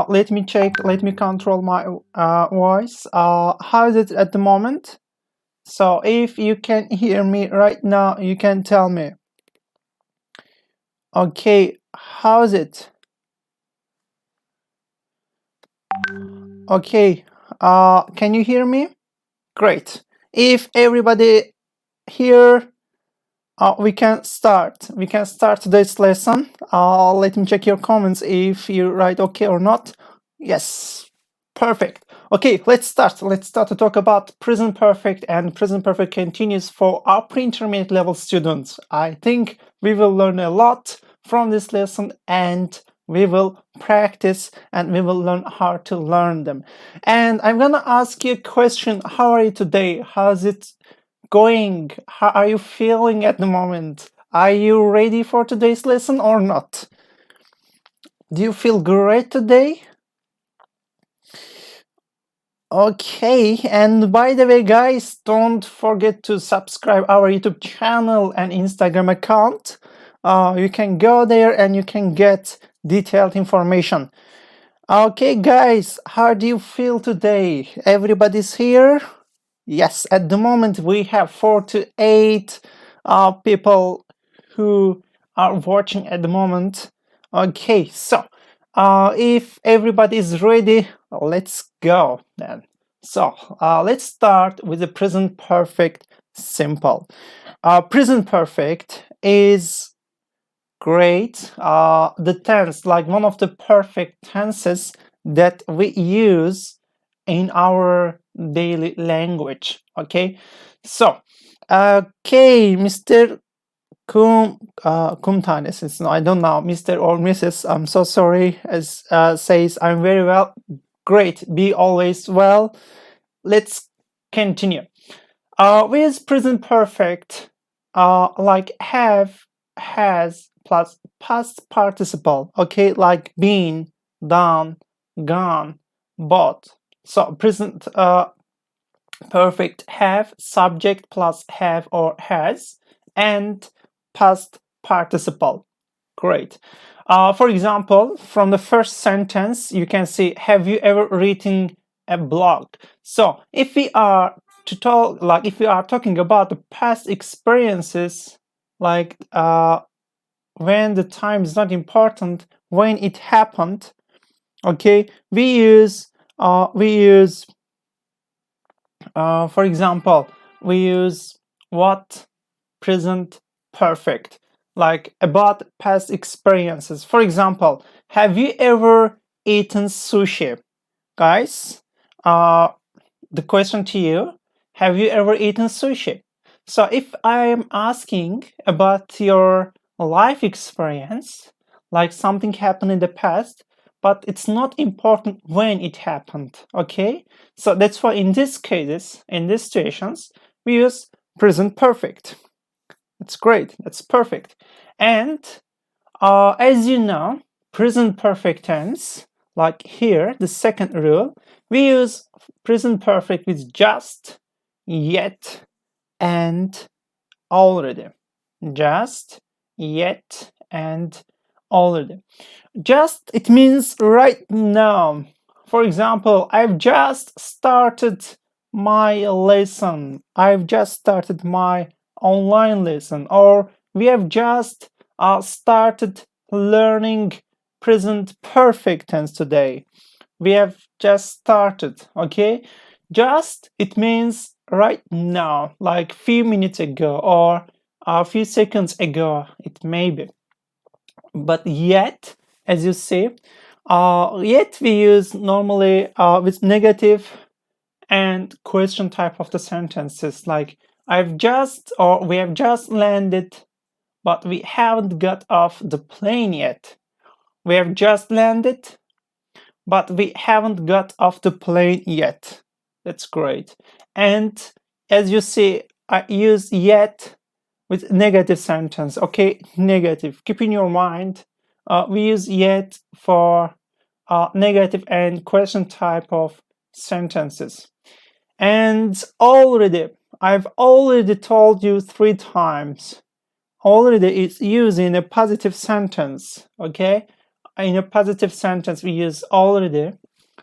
Let me check, let me control my voice. How is it at the moment? So if you can hear me right now, you can tell me. Okay, how is it? Okay, can you hear me? Great. If everybody here, we can start. We can start today's lesson. Let me check your comments if you write okay or not. Yes, perfect. Okay, let's start. Let's start to talk about present perfect and present perfect continuous for our pre-intermediate level students. I think we will learn a lot from this lesson, and we will practice and we will learn how to learn them. And I'm gonna ask you a question. How are you today? How's it going? How are you feeling at the moment? Are you ready for today's lesson or not? Do you feel great today? Okay, and by the way, guys, don't forget to subscribe our YouTube channel and Instagram account. You can go there and you can get detailed information. Okay, guys, how do you feel today? Everybody's here? Yes, at the moment we have 4 to 8 people who are watching at the moment. Okay, so if everybody is ready, let's go then. So let's start with the present perfect simple. Present perfect is great. The tense, like one of the perfect tenses that we use in our daily language. Okay, so okay, Mr. Kum tanesi. No, I don't know, Mr. or Mrs. I'm so sorry. As says, I'm very well. Great, be always well. Let's continue. With present perfect, like have, has plus past participle. Okay, like been, done, gone, bought. So present perfect have, subject plus have or has, and past participle. Great. For example, from the first sentence, you can see, have you ever written a blog? So if we are to talk, like if we are talking about the past experiences, like when the time is not important, when it happened, okay, we use for example, we use what present perfect, like about past experiences. For example, have you ever eaten sushi? Guys, the question to you, have you ever eaten sushi? So if I am asking about your life experience, like something happened in the past, but it's not important when it happened, okay? So that's why in these cases, in these situations, we use present perfect. It's great, that's perfect. And as you know, present perfect tense, like here, the second rule, we use present perfect with just, yet, and already. Just, yet, and already. Just, it means right now. For example, I've just started my lesson. I've just started my online lesson. Or we have just started learning present perfect tense today. We have just started, okay? Just, it means right now, like few minutes ago or a few seconds ago, it may be. But yet, as you see, yet we use normally with negative and question type of the sentences, like I've just or we have just landed, but we haven't got off the plane yet. We have just landed, but we haven't got off the plane yet. That's great. And as you see, I use yet with negative sentence. Okay, negative. Keep in your mind, we use yet for negative and question type of sentences. And I've already told you 3 times. Already it's used in a positive sentence. Okay, in a positive sentence we use already.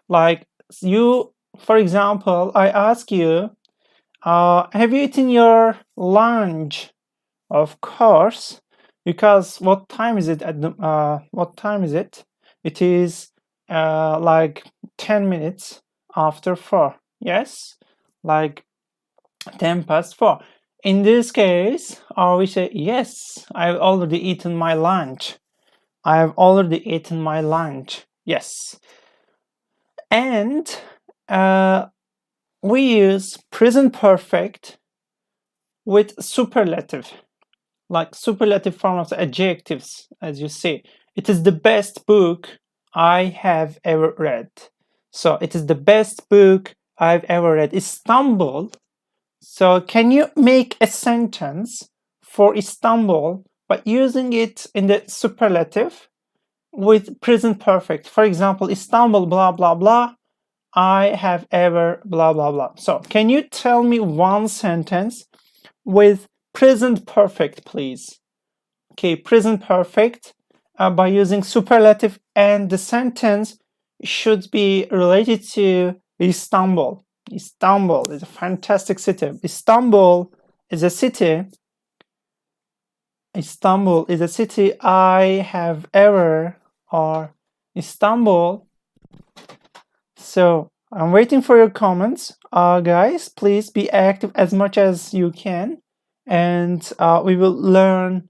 Like you, for example, I ask you, have you eaten your lunch? Of course, because what time is it at the what time is it? It is like 10 minutes after 4. Yes, like 10 past 4. In this case, we say yes, I've already eaten my lunch. I have already eaten my lunch. Yes. And we use present perfect with superlative, like superlative form of the adjectives, as you see. It is the best book I have ever read. So it is the best book I've ever read. Istanbul. So can you make a sentence for Istanbul by using it in the superlative with present perfect? For example, Istanbul blah blah blah, I have ever blah blah blah. So can you tell me one sentence with present perfect, please? Okay, present perfect by using superlative, and the sentence should be related to Istanbul. Istanbul is a fantastic city. Istanbul is a city. Istanbul is a city I have ever, or Istanbul. So I'm waiting for your comments. Guys, please be active as much as you can, and we will learn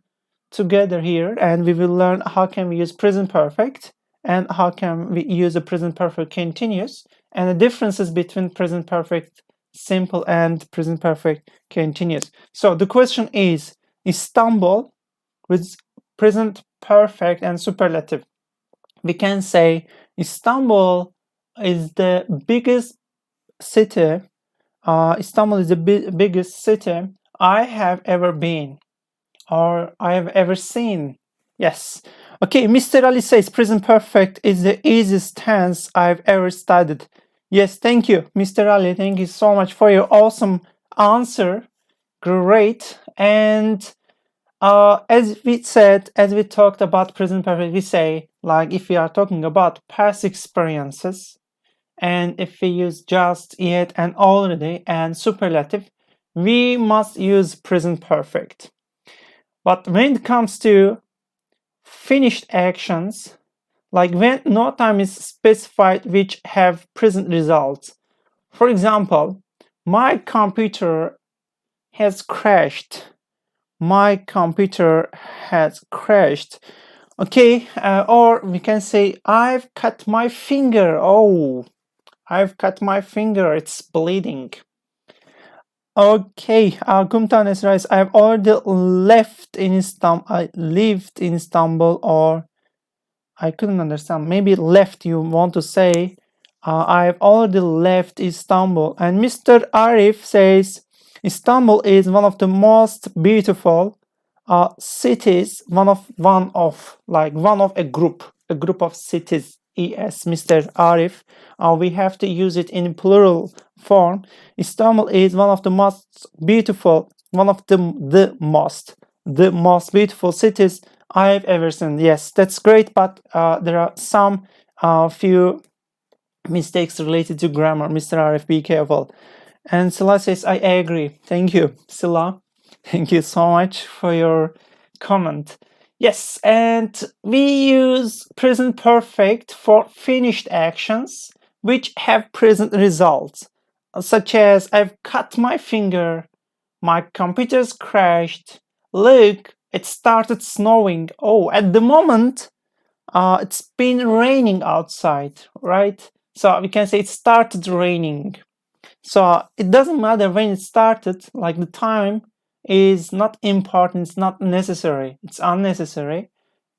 together here, and we will learn how can we use present perfect and how can we use a present perfect continuous, and the differences between present perfect simple and present perfect continuous. So the question is Istanbul with present perfect and superlative. We can say Istanbul is the biggest city. Istanbul is the biggest city I have ever been, or I have ever seen. Yes. Okay, Mr. Ali says present perfect is the easiest tense I've ever studied. Yes, thank you, Mr. Ali. Thank you so much for your awesome answer. Great. And as we talked about present perfect, we say, like, if we are talking about past experiences, and if we use just, yet, and already, and superlative, we must use present perfect. But when it comes to finished actions, like when no time is specified which have present results. For example, my computer has crashed. My computer has crashed. Okay, or we can say I've cut my finger. Oh, I've cut my finger. It's bleeding. Okay, Kumtan Esrais, I've already left in Istanbul. I lived in Istanbul, or I couldn't understand. Maybe left you want to say. I've already left Istanbul. And Mr. Arif says Istanbul is one of the most beautiful cities. One of a group of cities. Yes, Mr. Arif. We have to use it in plural form. Istanbul is one of the most beautiful, one of the most beautiful cities I've ever seen. Yes, that's great, but there are some few mistakes related to grammar. Mr. Arif, be careful. And Sila says, I agree. Thank you, Sila. Thank you so much for your comment. Yes, and we use present perfect for finished actions which have present results, such as I've cut my finger, my computer's crashed, look, it started snowing. Oh, at the moment, it's been raining outside, right? So we can say it started raining. So it doesn't matter when it started, like the time is not important, it's not necessary, it's unnecessary,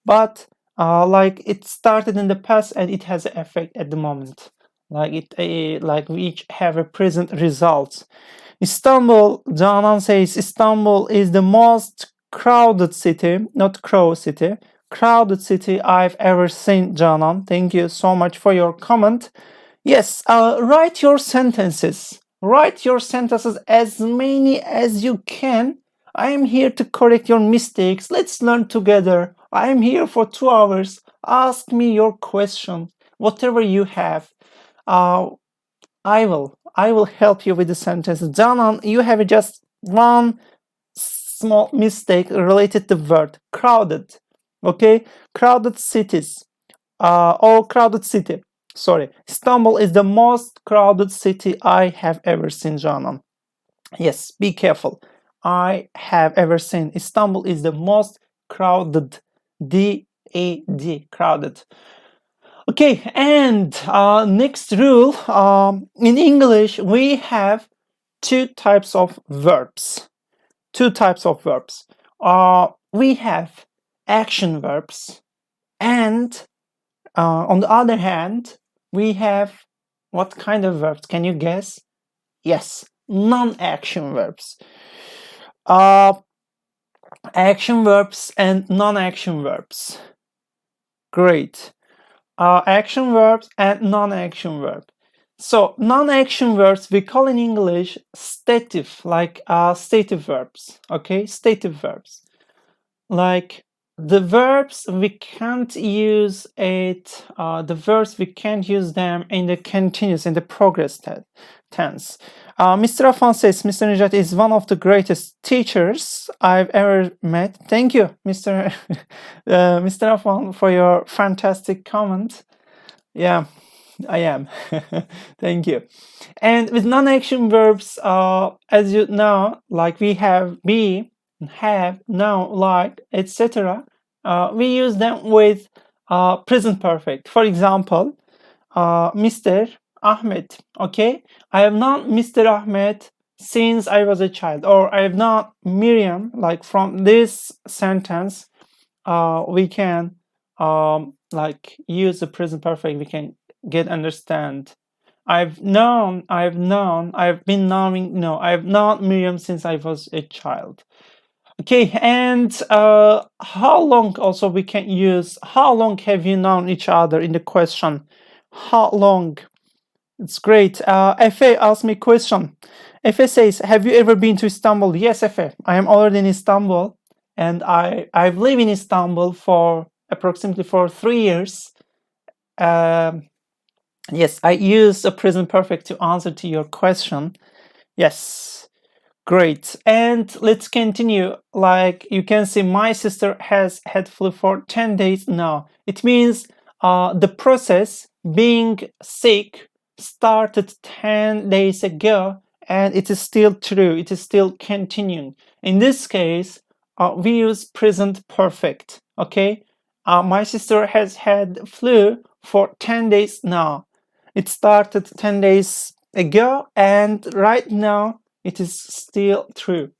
but like it started in the past and it has an effect at the moment. Like like we each have a present result. Istanbul, Canan says, Istanbul is the most crowded city, not crow city, crowded city I've ever seen, Canan. Thank you so much for your comment. Yes, write your sentences. Write your sentences as many as you can. I am here to correct your mistakes. Let's learn together. I am here for 2 hours. Ask me your question, whatever you have. I will help you with the sentences. Canan, you have just one small mistake related to word crowded. Okay, crowded cities. Or crowded city. Sorry, Istanbul is the most crowded city I have ever seen, Canan. Yes, be careful. I have ever seen. Istanbul is the most crowded. D-A-D, crowded. Okay, and next rule. In English, we have 2 types of verbs. 2 types of verbs. We have action verbs, and on the other hand, we have what kind of verbs? Can you guess? Yes, non-action verbs. Action verbs and non-action verbs. Great. Action verbs and non-action verb. So non-action verbs we call in English stative, like stative verbs. Okay, stative verbs. Like the verbs we can't use it. The verbs we can't use them in the continuous, in the progress tense. Mr. Afan says Mr. Nijat is one of the greatest teachers I've ever met. Thank you, Mr. Mr. Afan, for your fantastic comment. Yeah, I am. Thank you. And with non-action verbs, as you know, like we have be, have, now, like, etc. We use them with present perfect. For example, Mr. Ahmed. Okay, I have known Mr. Ahmed since I was a child, or I have known Miriam. Like from this sentence, we can like use the present perfect. We can understand. I've known Miriam since I was a child. Okay, and how long also we can use how long have you known each other in the question. How long? It's great. Efe asked me a question. Efe says, have you ever been to Istanbul? Yes, Efe, I am already in Istanbul, and I've lived in Istanbul for approximately 3 years. Yes, I use a present perfect to answer to your question. Yes, great. And let's continue. Like you can see, my sister has had flu for 10 days now. It means the process being sick started 10 days ago, and it is still true. It is still continuing. In this case, we use present perfect. Okay, my sister has had flu for 10 days now. It started 10 days ago, and right now it is still true.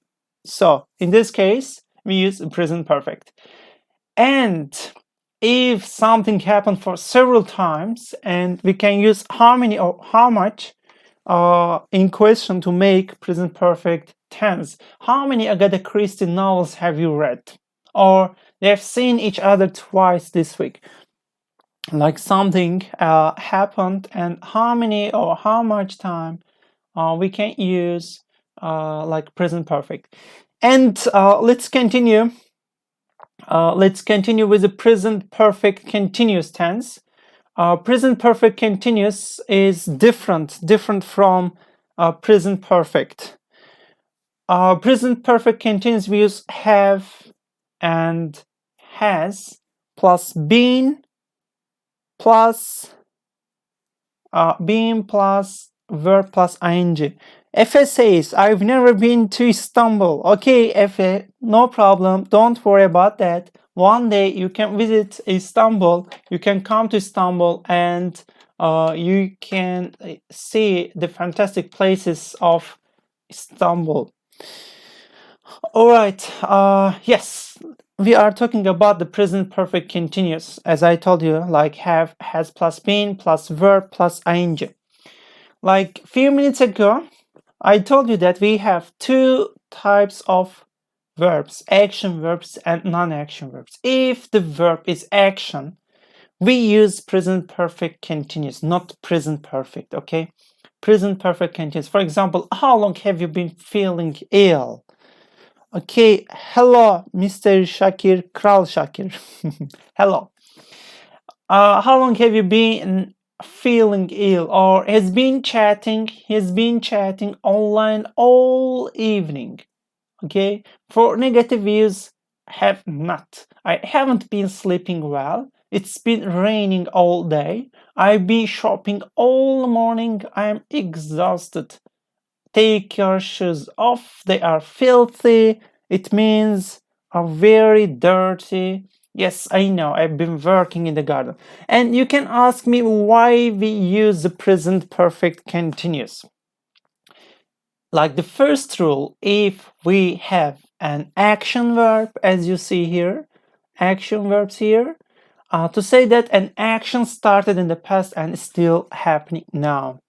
So in this case, we use present perfect. And if something happened for several times, and we can use how many or how much in question to make present perfect tense. How many Agatha Christie novels have you read? Or they have seen each other twice this week. Like something happened, and how many or how much time we can use like present perfect. And let's continue. Let's continue with the present perfect continuous tense. Present perfect continuous is different from present perfect. Present perfect continuous we use have and has plus been plus verb plus ing. Efe says, I've never been to Istanbul. Okay, Efe, no problem. Don't worry about that. One day you can visit Istanbul. You can come to Istanbul and you can see the fantastic places of Istanbul. All right, yes, we are talking about the present perfect continuous. As I told you, like have, has plus been plus verb plus ing. Like a few minutes ago, I told you that we have two types of verbs, action verbs and non-action verbs. If the verb is action, we use present perfect continuous, not present perfect, okay? Present perfect continuous. For example, how long have you been feeling ill? Okay, hello, Mr. Shakir, Kral Shakir. Hello. How long have you been feeling ill? Or he's been chatting online all evening. Okay, for negative use, have not. I haven't been sleeping well. It's been raining all day. I've been shopping all morning. I'm exhausted. Take your shoes off. They are filthy. It means are very dirty. Yes, I know. I've been working in the garden. And you can ask me why we use the present perfect continuous. Like the first rule, if we have an action verb, as you see here, action verbs here, to say that an action started in the past and is still happening now.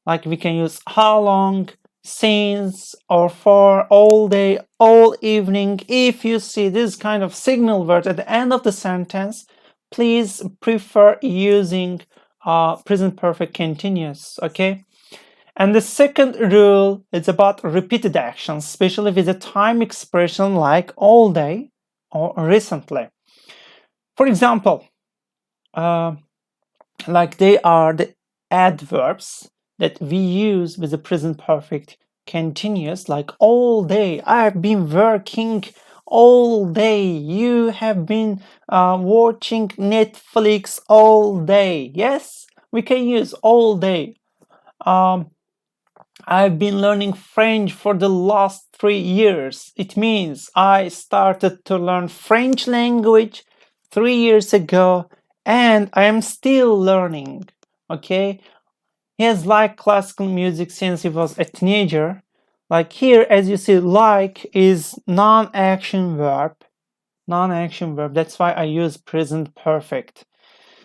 Like we can use how long, since, or for, all day, all evening. If you see this kind of signal word at the end of the sentence, please prefer using present perfect continuous, okay? And the second rule is about repeated actions, especially with a time expression like all day or recently. For example, like they are the adverbs that we use with the present perfect continuous, like all day. I've been working all day. You have been watching Netflix all day. Yes, we can use all day. I've been learning French for the last 3 years. It means I started to learn French language 3 years ago and I am still learning. Okay? He has liked classical music since he was a teenager. Like here, as you see, like is non-action verb. Non-action verb. That's why I use present perfect.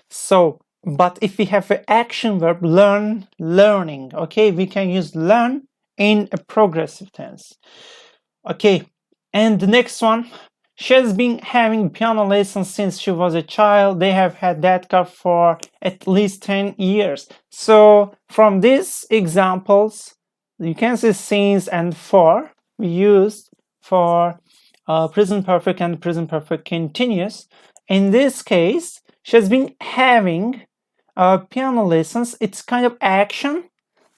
So, but if we have an action verb, learn, learning, okay, we can use learn in a progressive tense. Okay, and the next one, she has been having piano lessons since she was a child. They have had that car for at least 10 years. So from these examples, you can see since and for we used for present perfect and present perfect continuous. In this case, she has been having piano lessons. It's kind of action,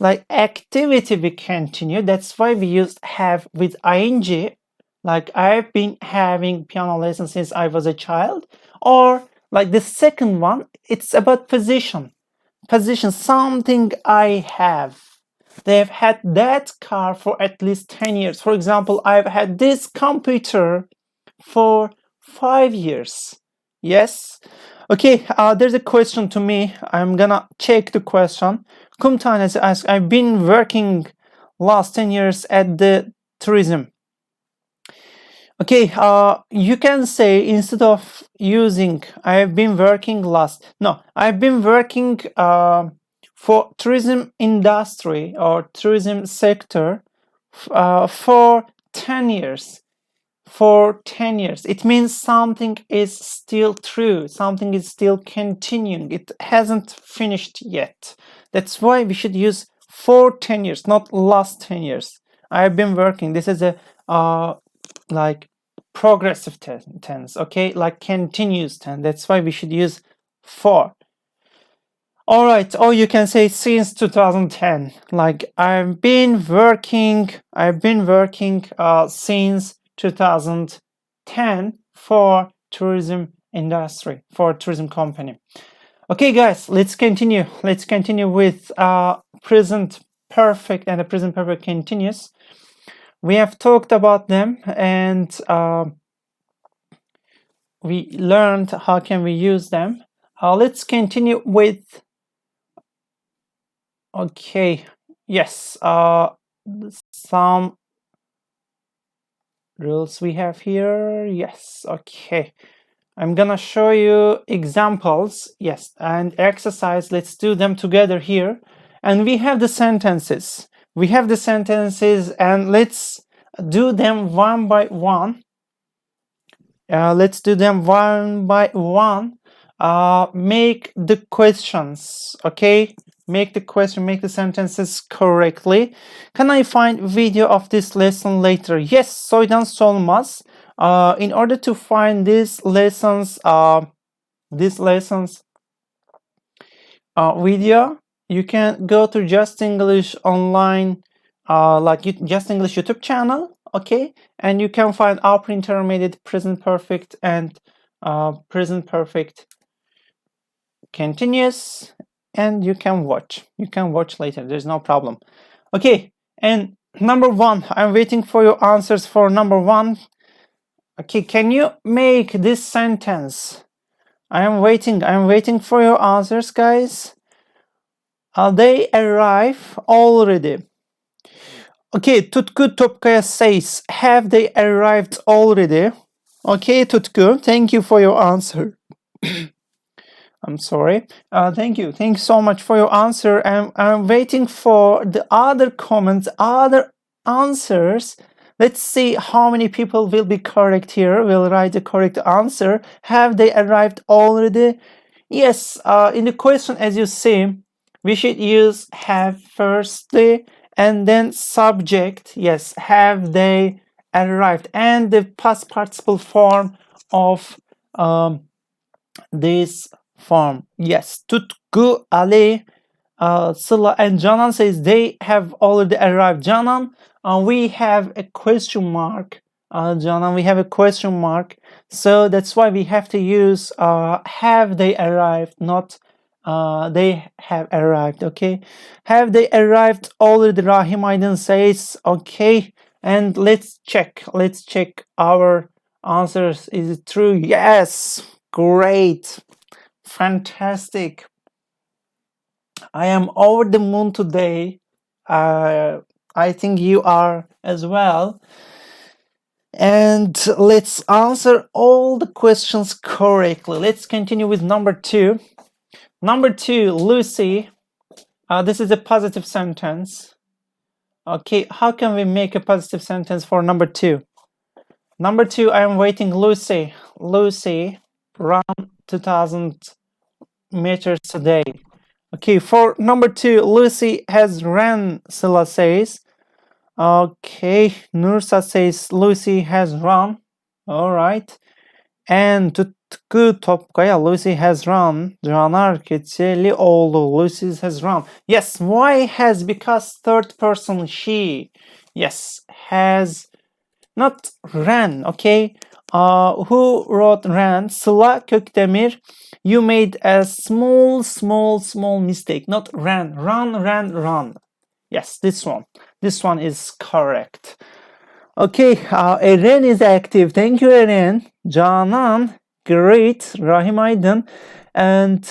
like activity we continue. That's why we used have with ing. Like I've been having piano lessons since I was a child. Or like the second one, it's about position. Position, something I have. They've had that car for at least 10 years. For example, I've had this computer for 5 years. Yes. Okay, there's a question to me. I'm gonna check the question. Kumtan has asked, I've been working last 10 years at the tourism. Okay, you can say instead of using I've been working I've been working for tourism industry or tourism sector for 10 years. For 10 years. It means something is still true, something is still continuing, it hasn't finished yet. That's why we should use for 10 years, not last 10 years. I've been working. This is a like progressive tense, okay, like continuous tense. That's why we should use for. All right, or you can say since 2010, like I've been working since 2010 for tourism industry, for tourism company. Okay, guys, let's continue. Let's continue with present perfect and the present perfect continuous. We have talked about them and we learned how can we use them. Let's continue with Okay, yes, some rules we have here. Yes, okay. I'm gonna show you examples, yes, and exercise. Let's do them together here. And we have the sentences. We have the sentences, and let's do them one by one. Let's do them one by one. Make the questions, okay? Make the question, make the sentences correctly. Can I find video of this lesson later? Yes, soydan solmaz. In order to find these lessons video, you can go to Justenglish online, like Justenglish YouTube channel, okay, and you can find upper intermediate, present perfect, and present perfect continuous, and you can watch later. There's no problem. Okay, and number one, I'm waiting for your answers for number one. Okay, can you make this sentence? I'm waiting for your answers, guys. They arrive already. Okay, Tutku Topkaya says, have they arrived already? Okay, Tutku, thank you for your answer. I'm sorry. Thank you so much for your answer. I'm waiting for the other comments, other answers. Let's see how many people will be correct here, will write the correct answer. Have they arrived already? Yes, in the question, as you see, we should use have firstly and then subject. Yes, have they arrived, and the past participle form of this form. Yes, Tutku, Ali, Sıla, and Canan says they have already arrived. Canan, we have a question mark. Canan, we have a question mark. So that's why we have to use have they arrived, not they have arrived, okay? Have they arrived already, Rahim Aydın says, okay. And let's check our answers. Is it true? Yes, great, fantastic. I am over the moon today. I think you are as well. And let's answer all the questions correctly. Let's continue with number two. Number two, Lucy. This is a positive sentence. Okay, how can we make a positive sentence for number two? Number two, I am waiting, Lucy. Lucy run 2,000 meters today. Okay, for number two, Lucy has ran, Sıla says. Okay, Nursa says Lucy has run. All right. And Tutku Topkaya, Lucy has run. Caner Keçelioğlu, Lucy has run. Yes, why has? Because third person she. Yes, has, not ran, okay? Who wrote ran? Sıla Kökdemir. You made a small mistake. Not ran. Run. Yes, this one. This one is correct. Okay, Eren is active. Thank you, Eren. Canan, great. Rahim Aydın. And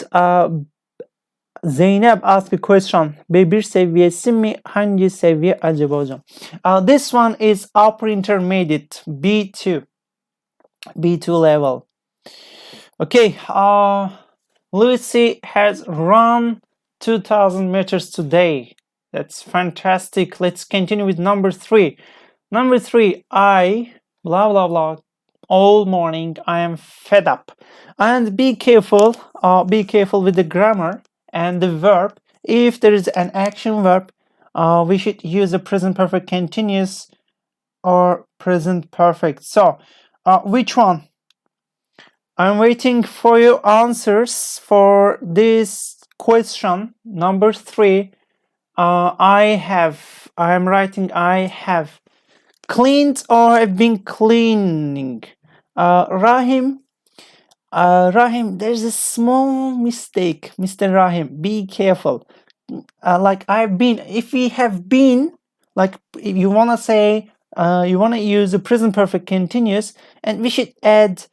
Zeynep asked a question. B1 seviyesi mi? Hangi seviye acaba hocam? This one is upper intermediate, B2 level. Okay, Lucy has run 2,000 meters today. That's fantastic. Let's continue with number three. Number three, I blah blah blah all morning I am fed up. And be careful with the grammar and the verb. If there is an action verb, we should use a present perfect continuous or present perfect. So which one? I'm waiting for your answers for this question. Number three, I am writing I have cleaned or have been cleaning. Rahim, there's a small mistake, Mr. Rahim. Be careful. Like I've been, if we have been, like if you wanna say, you wanna use the present perfect continuous, and we should add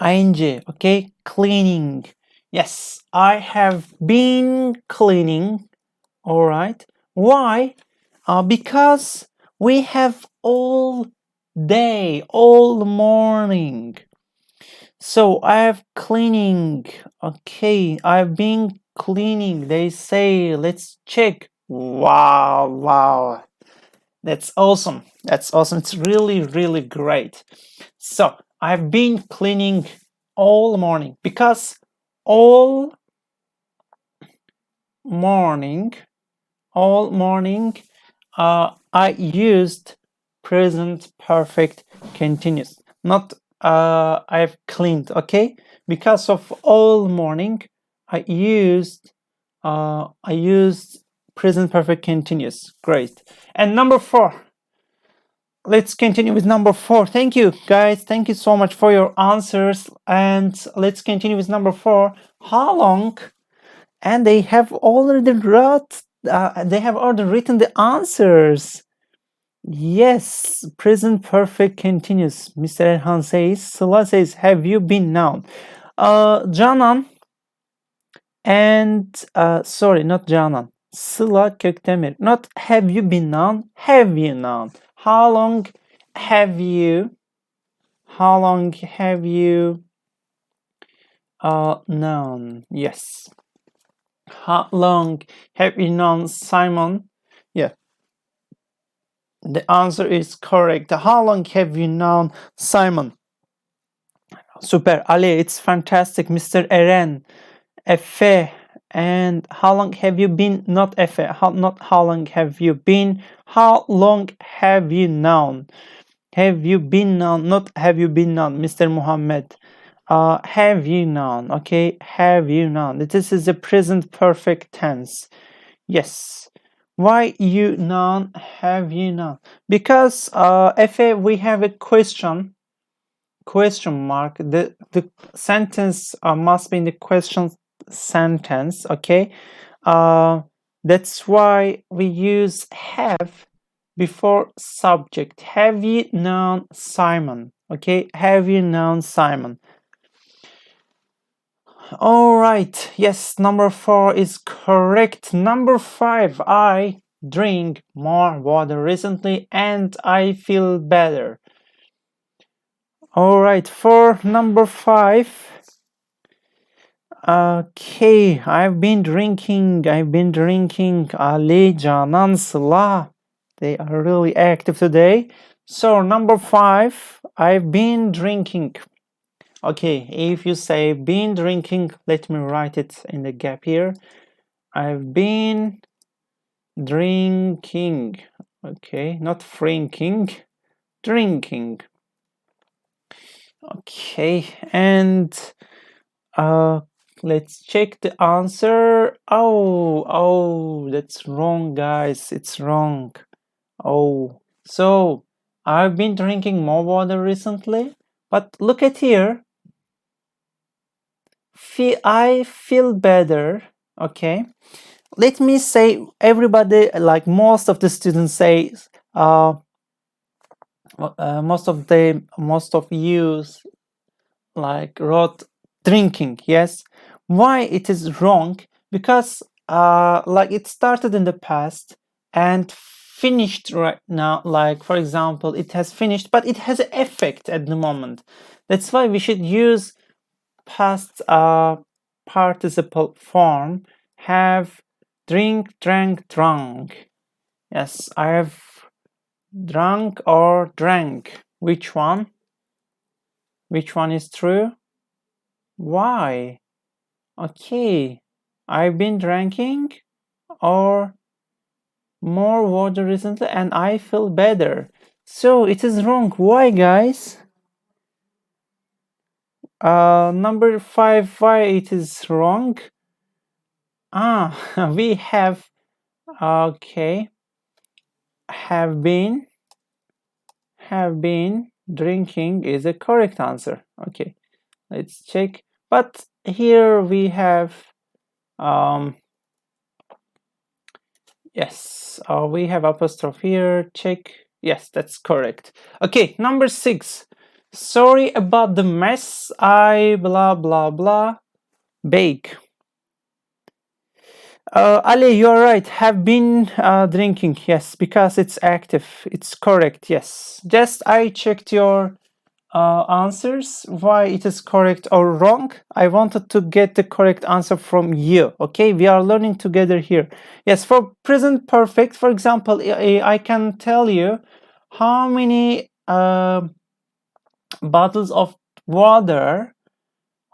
ing. Okay, cleaning. Yes, I have been cleaning. All right. Why? Because we have all day, all morning. So I have cleaning. Okay, I've been cleaning. They say, let's check. Wow, wow. That's awesome. That's awesome. It's really, really great. So I've been cleaning all morning because all morning, I used present perfect continuous. Not I've cleaned, okay? Because of all morning, I used present perfect continuous. Great. And number 4. Let's continue with number 4. Thank you, guys. Thank you so much for your answers. And let's continue with number 4. How long? And they have already written the answers. Yes, present perfect continuous. Mr. Erhan says. Sıla says, have you been noun? Canan and sorry, not Canan. Sıla Köktemir. Not have you been noun, have you noun. How long have you known? Yes. How long have you known Simon? Yeah. The answer is correct. How long have you known Simon? Super. Ali, it's fantastic. Mr. Eren, Efe, and how long have you been? Not Efe. Not how long have you been? How long have you known? Have you been known? Not have you been known, Mr. Muhammad. Have you known? Okay, have you known? This is the present perfect tense. Yes. Why you known? Have you known? Because if we have a question mark, the sentence must be in the question sentence. Okay. That's why we use have before subject. Have you known Simon? Okay. Have you known Simon? All right. Yes, number 4 is correct. Number 5, I drink more water recently and I feel better. All right, for number 5. Okay, I've been drinking. Ali, Canan, Sıla. They are really active today. So number 5, I've been drinking. Okay, if you say been drinking, let me write it in the gap here. I've been drinking. Okay, not drinking, drinking. Okay, and let's check the answer. Oh, that's wrong, guys. It's wrong. Oh, so I've been drinking more water recently, but look at here. I feel better. Okay, let me say everybody, like most of the students say, most of you like wrote drinking. Yes, why it is wrong? Because like it started in the past and finished right now. Like for example, it has finished, but it has an effect at the moment. That's why we should use past participle form. Have, drink, drank, drunk. Yes, I have drunk or drank. Which one? Which one is true? Why? Okay, I've been drinking or more water recently and I feel better. So it is wrong. Why, guys? Number 5, why it is wrong? We have, okay, have been drinking is a correct answer. Okay, let's check. But here we have, yes, we have apostrophe here. Check. Yes, that's correct. Okay, number 6. Sorry about the mess. I blah blah blah. Bake. Ali, you're right. Have been drinking. Yes, because it's active. It's correct. Yes. Just I checked your answers, why it is correct or wrong. I wanted to get the correct answer from you. Okay, we are learning together here. Yes, for present perfect, for example, I can tell you how many bottles of water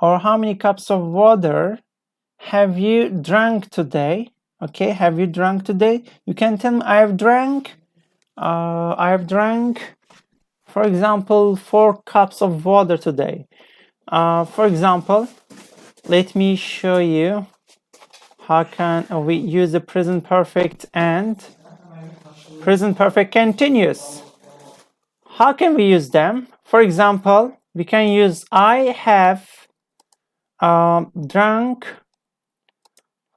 or how many cups of water have you drank today? Okay, have you drank today? You can tell me, I have drank, for example, 4 cups of water today. For example, let me show you how can we use the present perfect and present perfect continuous. How can we use them? For example, we can use I have drunk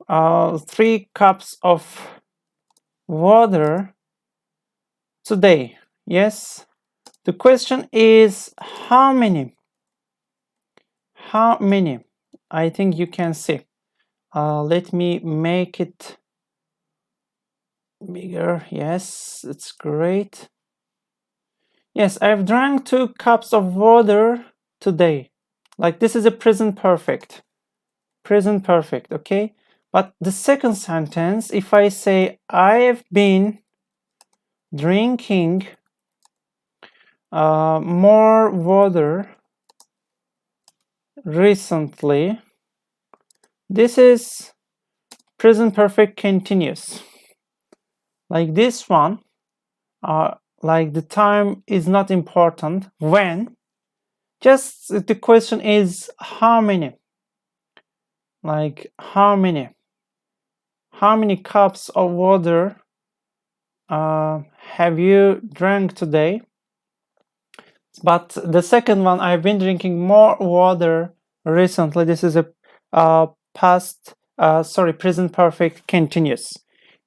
3 cups of water today. Yes. The question is how many? How many? I think you can see. Let me make it bigger. Yes, it's great. Yes, I've drank 2 cups of water today. Like this is a present perfect. Present perfect, okay? But the second sentence, if I say I've been drinking more water recently, this is present perfect continuous. Like this one, like the time is not important. When? Just the question is how many? Like how many? How many cups of water have you drank today? But the second one, I've been drinking more water recently. This is a present perfect continuous.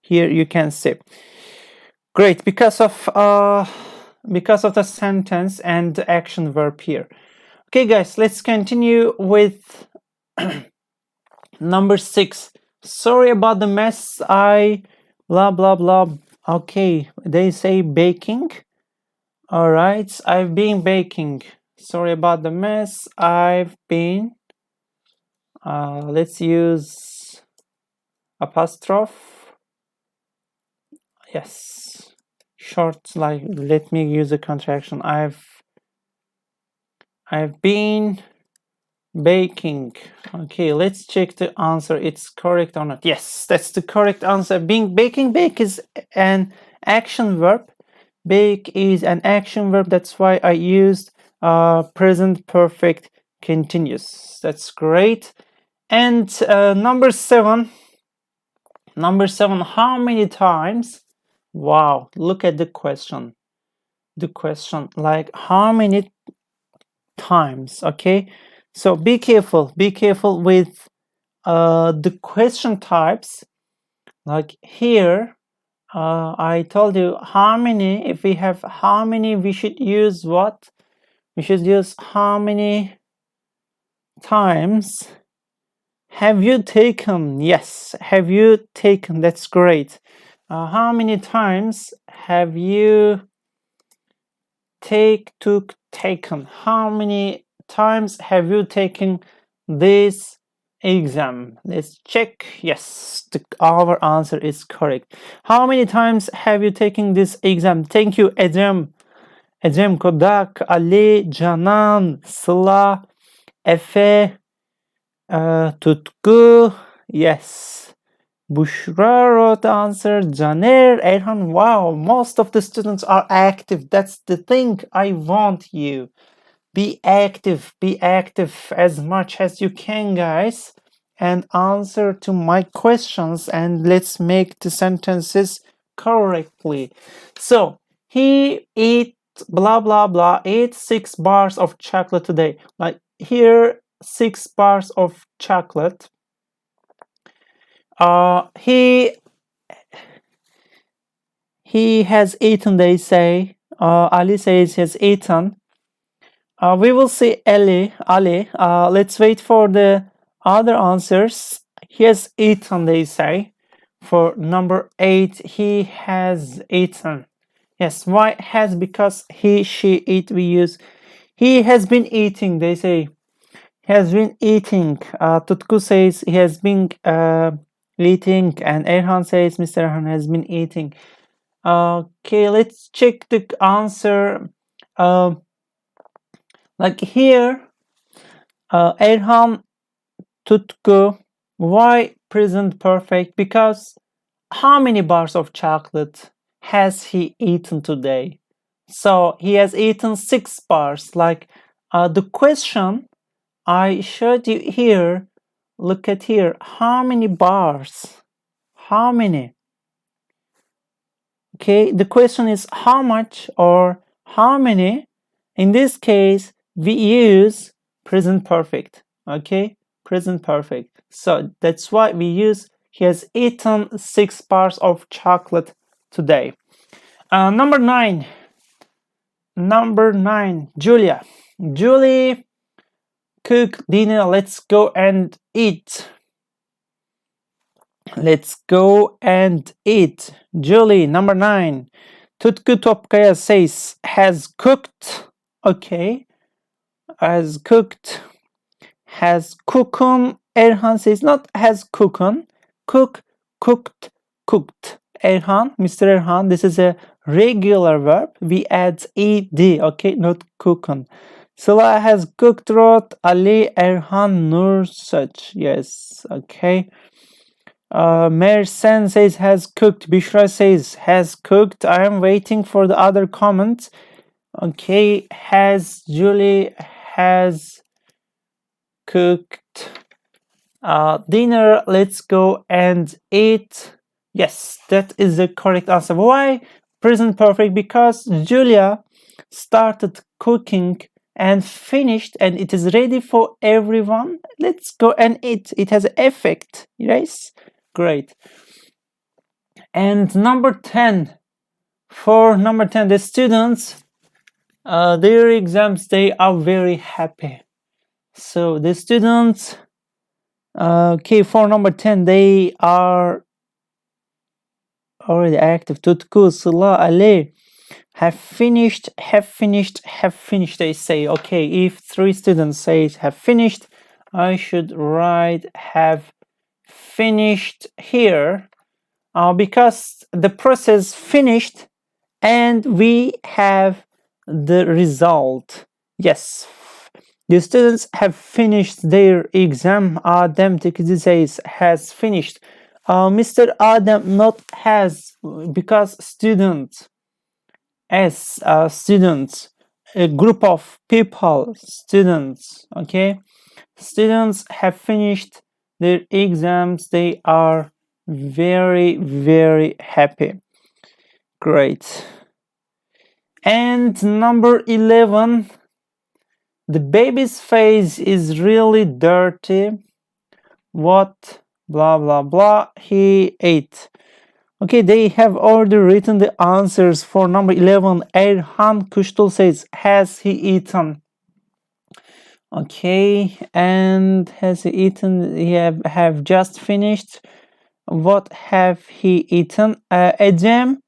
Here you can see. Great, because of the sentence and the action verb here. Okay, guys, let's continue with number 6. Sorry about the mess. Blah blah blah. Okay, they say baking. All right, I've been baking. Sorry about the mess. I've been. Let's use apostrophe. Yes, short. Like let me use a contraction. I've been baking. Okay, let's check the answer. It's correct or not? Yes, that's the correct answer. Baking. Bake is an action verb. Bake is an action verb. That's why I used present perfect continuous. That's great. And number 7. How many times? Wow, look at the question. The question, like how many times? Okay, so be careful with the question types. Like here, I told you how many. If we have how many, we should use what? We should use how many times have you taken? Yes, have you taken? That's great. How many times have you taken? How many times have you taken this exam? Let's check. Yes, our answer is correct. How many times have you taken this exam? Thank you, Ecem, Kodak, Ali, Canan, Sıla, Efe, Tutku. Yes. Bushra wrote the answer. Caner, Erhan. Wow, most of the students are active. That's the thing I want you. Be active as much as you can, guys, and answer to my questions, and let's make the sentences correctly. So, he ate blah blah blah, ate 6 bars of chocolate today. Like here, 6 bars of chocolate. He has eaten, they say. Ali says he has eaten. We will see Ali. Let's wait for the Other answers, he has eaten, they say. For number 8, he has eaten. Yes, why has? Because he, she, it, we use he has been eating, they say. Has been eating. Tutku says he has been eating, and Erhan says Mr. Erhan has been eating. Okay, let's check the answer. Like here, Erhan, Tutku, why present perfect? Because how many bars of chocolate has he eaten today? So he has eaten 6 bars. Like the question I showed you here, look at here, how many bars? How many? Okay, the question is how much or how many. In this case, we use present perfect. Okay, present perfect. So that's why we use he has eaten 6 bars of chocolate today. Number 9. Number 9, Julia. Julie, cook dinner. Let's go and eat. Let's go and eat. Julie, number 9. Tutku Topkaya says has cooked. Okay. Has cooked. Has cooken. Erhan says not has cooken. Cook, cooked, cooked. Erhan, Mr. Erhan, this is a regular verb. We add ed, okay, not cooken. Sıla has cooked, wrote Ali, Erhan, Nur, such. Yes, okay. Mersen says has cooked. Bishra says has cooked. I am waiting for the other comments. Okay, has Julie has cooked dinner. Let's go and eat. Yes, that is the correct answer. Why present perfect? Because Julia started cooking and finished, and it is ready for everyone. Let's go and eat. It has effect. Yes, great. And number 10. For number 10, the students, their exams, they are very happy. So the students, okay, for number 10, they are already active. Tutku, Sıla, Ali have finished, they say. Okay, if 3 students say have finished, I should write have finished here because the process finished and we have the result. Yes, the students have finished their exam. Adem Tekici says has finished. Mr. Adem not has because students, as students, a group of people, students, okay? Students have finished their exams. They are very, very happy. Great. And number 11, the baby's face is really dirty. What? Blah, blah, blah. He ate. Okay, they have already written the answers for number 11. Erhan Kuştul says, has he eaten? Okay, and has he eaten? He have just finished. What have he eaten? Ecem,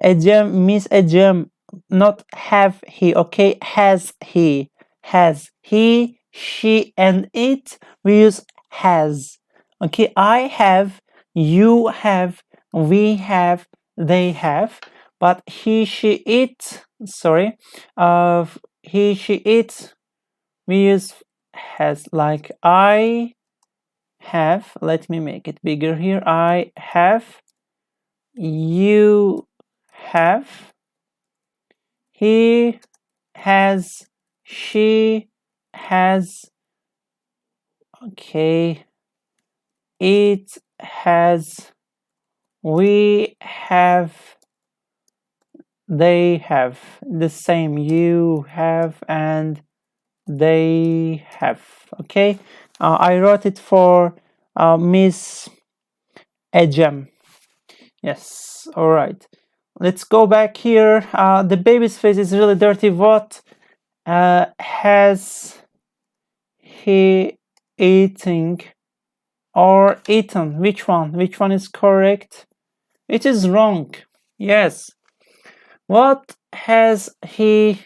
Miss Ecem, not have he, okay, has he. Has he, she, and it, we use has. Okay, I have, you have, we have, they have, but he, she, it, sorry, he, she, it, we use has. Like I have, let me make it bigger here, I have, you have, he has, she has, okay, it has, we have, they have. The same, you have and they have. Okay, I wrote it for Miss Ecem. Yes, all right. Let's go back here. The baby's face is really dirty. What has he eating or eaten? Which one? Which one is correct? It is wrong. Yes. What has he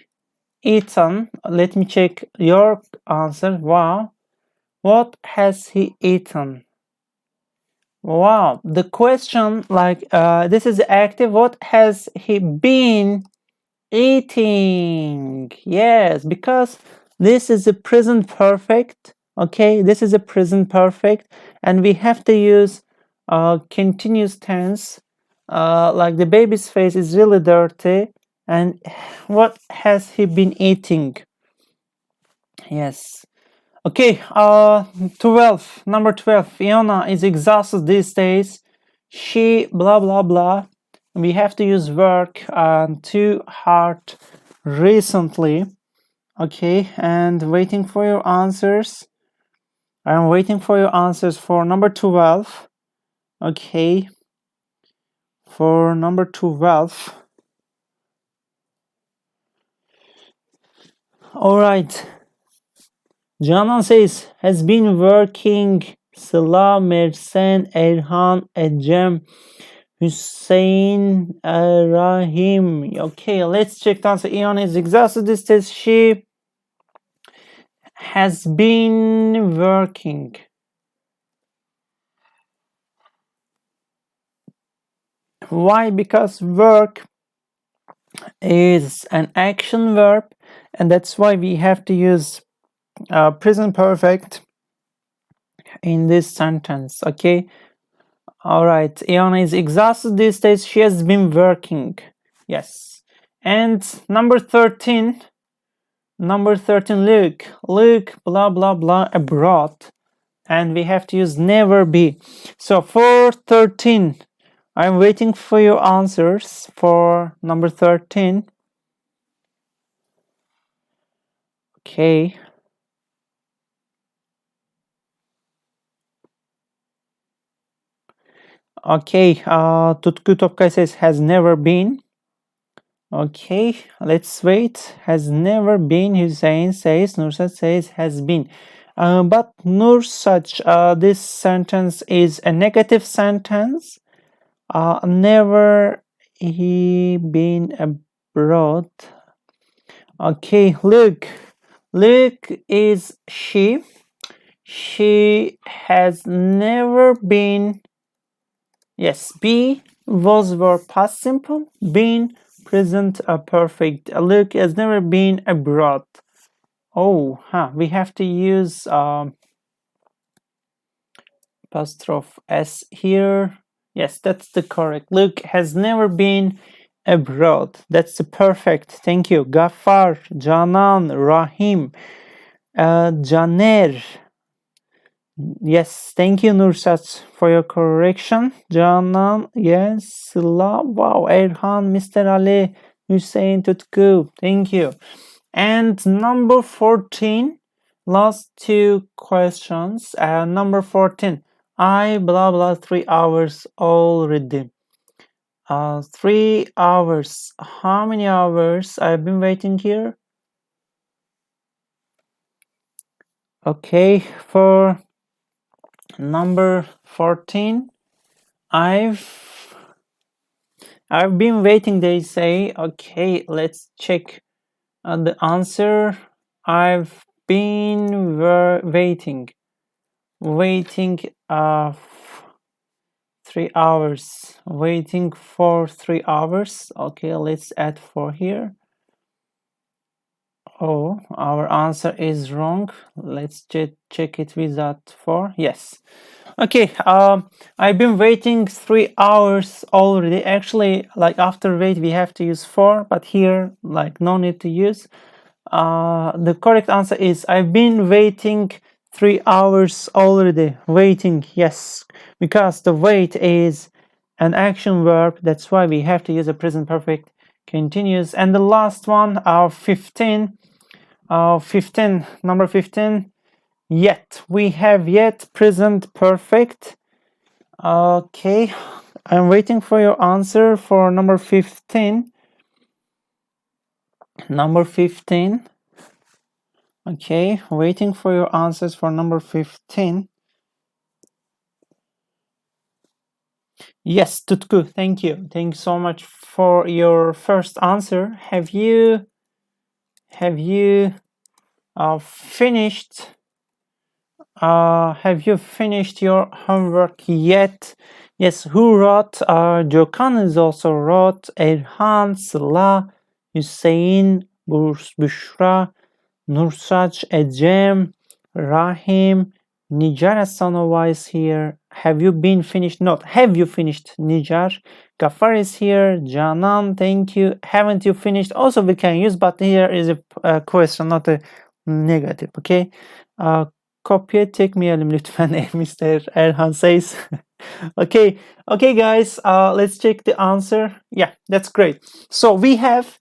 eaten? Let me check your answer. Wow. What has he eaten? Wow. The question, like, this is active. What has he been eating? Yes, because this is a present perfect. Okay, this is a present perfect, and we have to use continuous tense. Like the baby's face is really dirty, and what has he been eating? Yes. Okay, 12, number 12. Fiona is exhausted these days. She blah blah blah. We have to use work too hard recently. Okay, and waiting for your answers. I'm waiting for your answers for number 12. Okay, for number 12. All right. Canan says, has been working. Sıla, Mersen, Erhan, Ecem, Hüseyin, Rahim. Okay, let's check the answer. Ion is exhausted. This says she has been working. Why? Because work is an action verb, and that's why we have to use present perfect in this sentence. Okay. All right. Iona is exhausted these days. She has been working. Yes. And number 13. Number 13. Luke. Blah blah blah. Abroad. And we have to use never be. So for 13, I'm waiting for your answers for number 13. Okay. Okay. Tutku Topkay says has never been. Okay, let's wait. Has never been, Hussein says. Nursat says has been. But Nursat, this sentence is a negative sentence. Never he been abroad. Okay, Luke. Luke is she. She has never been. Yes, be was verb past simple. Been present perfect. Luke has never been abroad. Oh, we have to use apostrophe s here. Yes, that's the correct. Luke has never been abroad. That's the perfect. Thank you. Gafar, Canan, Rahim, Caner. Yes, thank you, Nursat, for your correction. Canan, yes, Sıla, wow, Erhan, Mr. Ali, Hüseyin, Tutku, thank you. And number 14, last two questions. Number 14, I blah blah 3 hours already. 3 hours. How many hours I've been waiting here? Okay, for number 14, I've been waiting, they say. Okay, let's check the answer. I've been waiting 3 hours, waiting for 3 hours. Okay, let's add 4 here. Oh, our answer is wrong. Let's check it without 4. Yes. Okay, I've been waiting 3 hours already. Actually, like after wait we have to use 4, but here like no need to use. The correct answer is I've been waiting 3 hours already. Waiting, yes, because the wait is an action verb. That's why we have to use a present perfect continuous. And the last one, 15. 15, number 15. Yet, we have yet present perfect. Okay, I'm waiting for your answer for number 15. Number 15. Okay, waiting for your answers for number 15. Yes, Tutku, thank you. Thank you so much for your first answer. Have you finished your homework yet? Yes, who wrote? Gökhan is also wrote. Erhan, Sıla, Hüseyin, Büşra, Nursac, Ecem, Rahim, Nijar Asanova is here. Have you been finished? Not. Have you finished, Nijar? Gafar is here. Canan, thank you. Haven't you finished? Also we can use, but here is a question, not a negative, okay? Kopya çekmeyelim lütfen, Mr. Erhan says. Okay, guys, let's check the answer. Yeah, that's great. So we have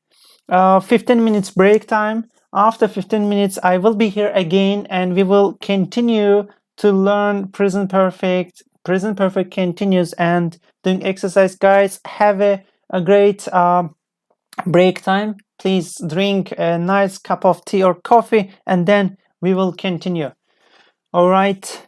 15 minutes break time. After 15 minutes, I will be here again and we will continue to learn present perfect continuous and doing exercise. Guys, have a great break time. Please drink a nice cup of tea or coffee and then we will continue. All right.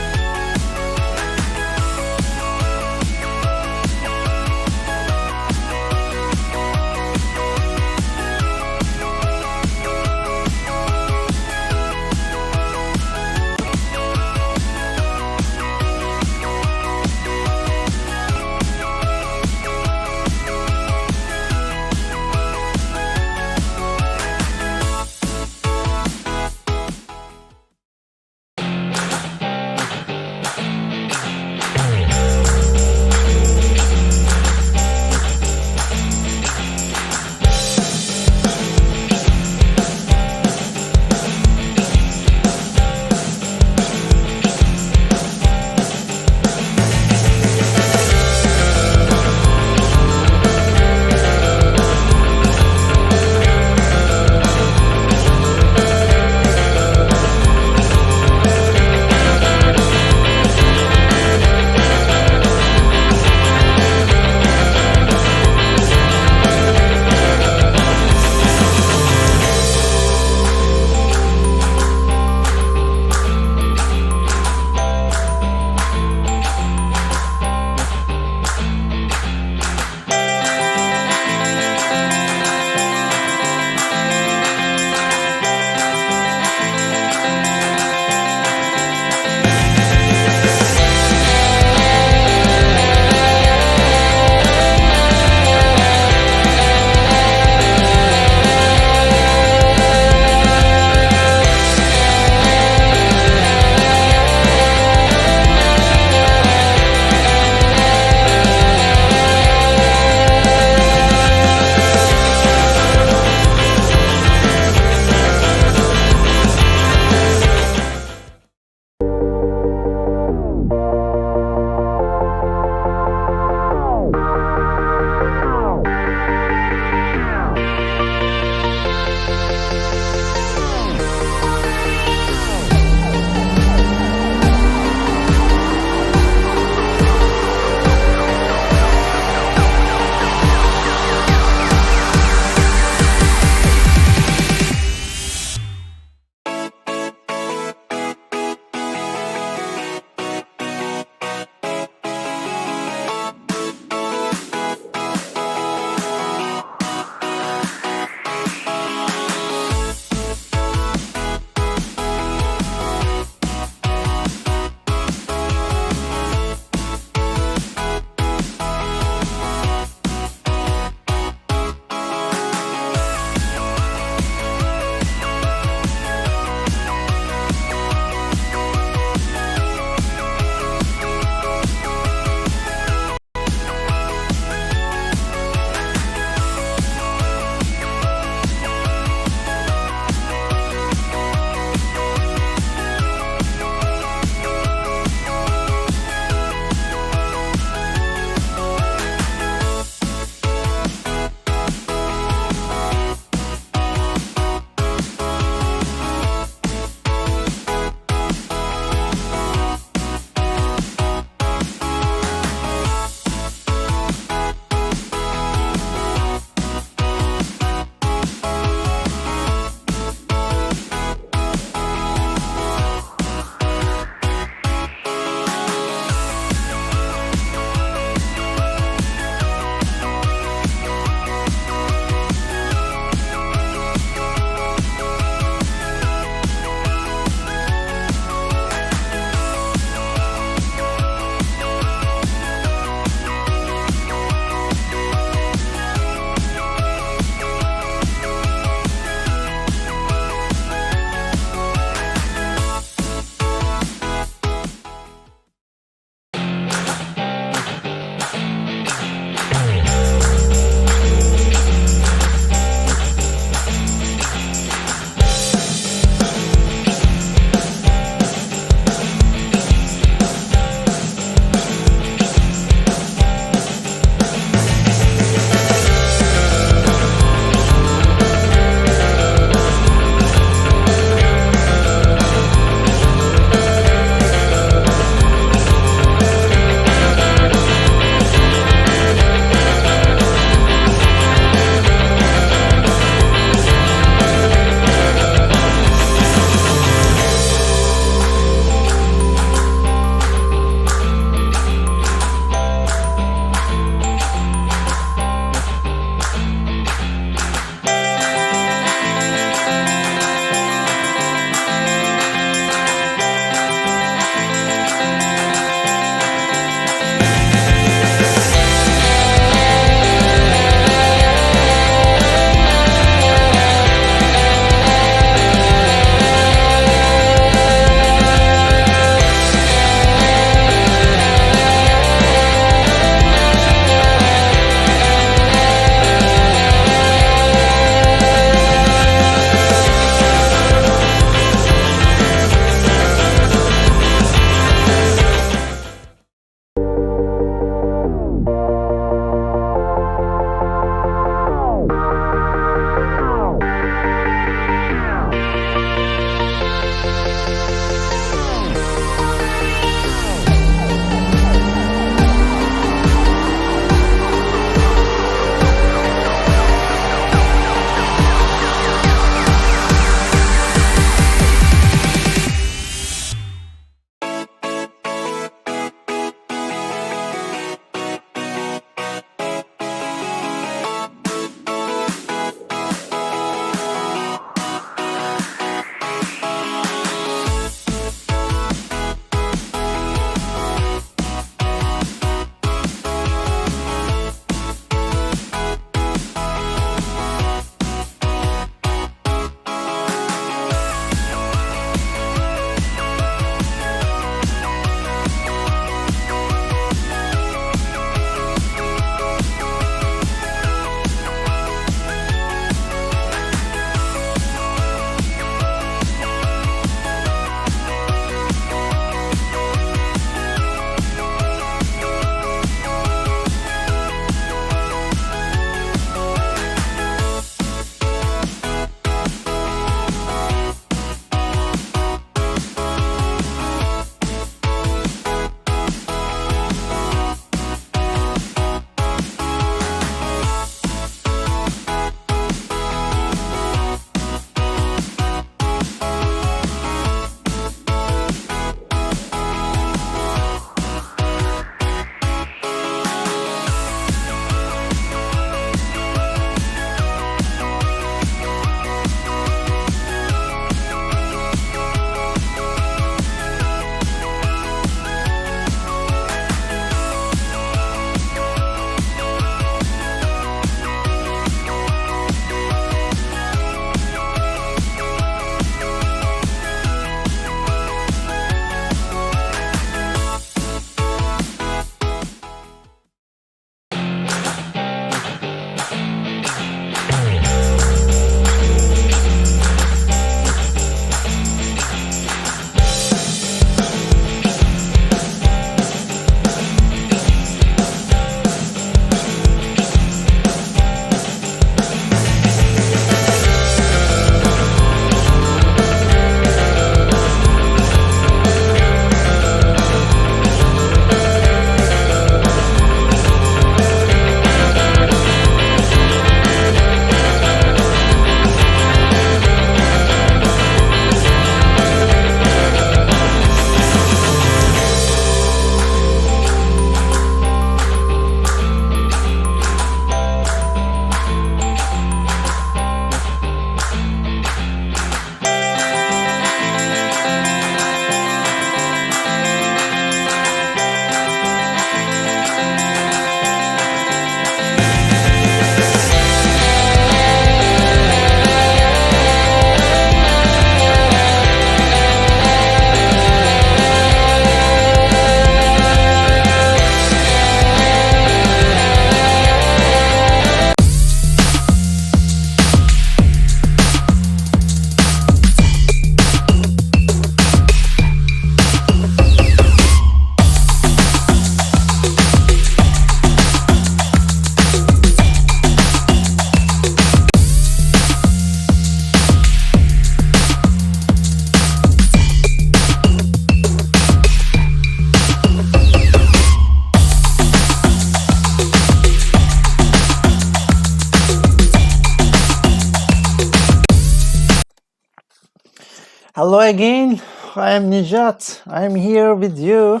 Hello again, I am Nijat. I am here with you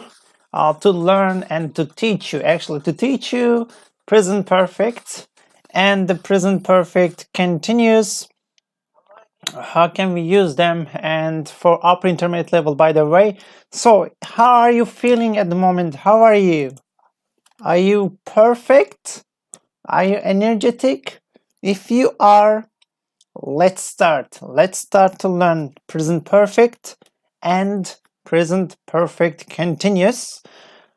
to learn and to teach you, present perfect and the present perfect continuous. How can we use them, and for upper intermediate level, by the way. So, how are you feeling at the moment? How are you? Are you perfect? Are you energetic? If you are, let's start. Let's start to learn present perfect and present perfect continuous.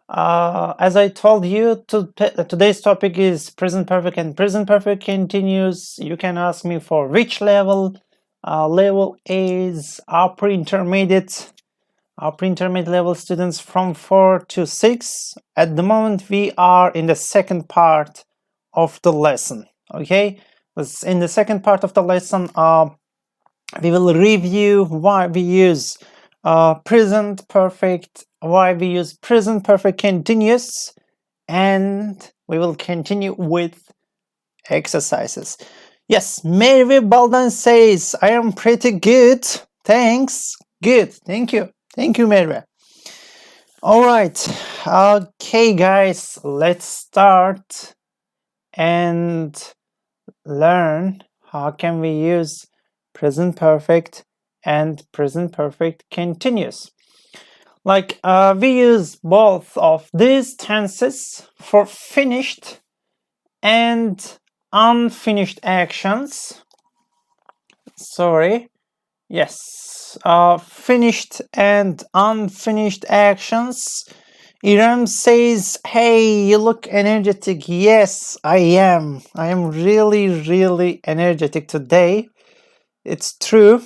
As I told you, today's topic is present perfect and present perfect continuous. You can ask me for which level. Level is upper intermediate level students from 4 to 6. At the moment, we are in the second part of the lesson. Okay, in the second part of the lesson, we will review why we use present perfect, why we use present perfect continuous, and we will continue with exercises. Yes, Merve Baldan says, I am pretty good. Thanks. Good. Thank you. Thank you, Merve. All right. Okay, guys, let's start and learn how can we use present perfect and present perfect continuous. Like we use both of these tenses for finished and unfinished actions. Finished and unfinished actions. Iram says, hey, you look energetic. Yes, I am. I am really energetic today. It's true.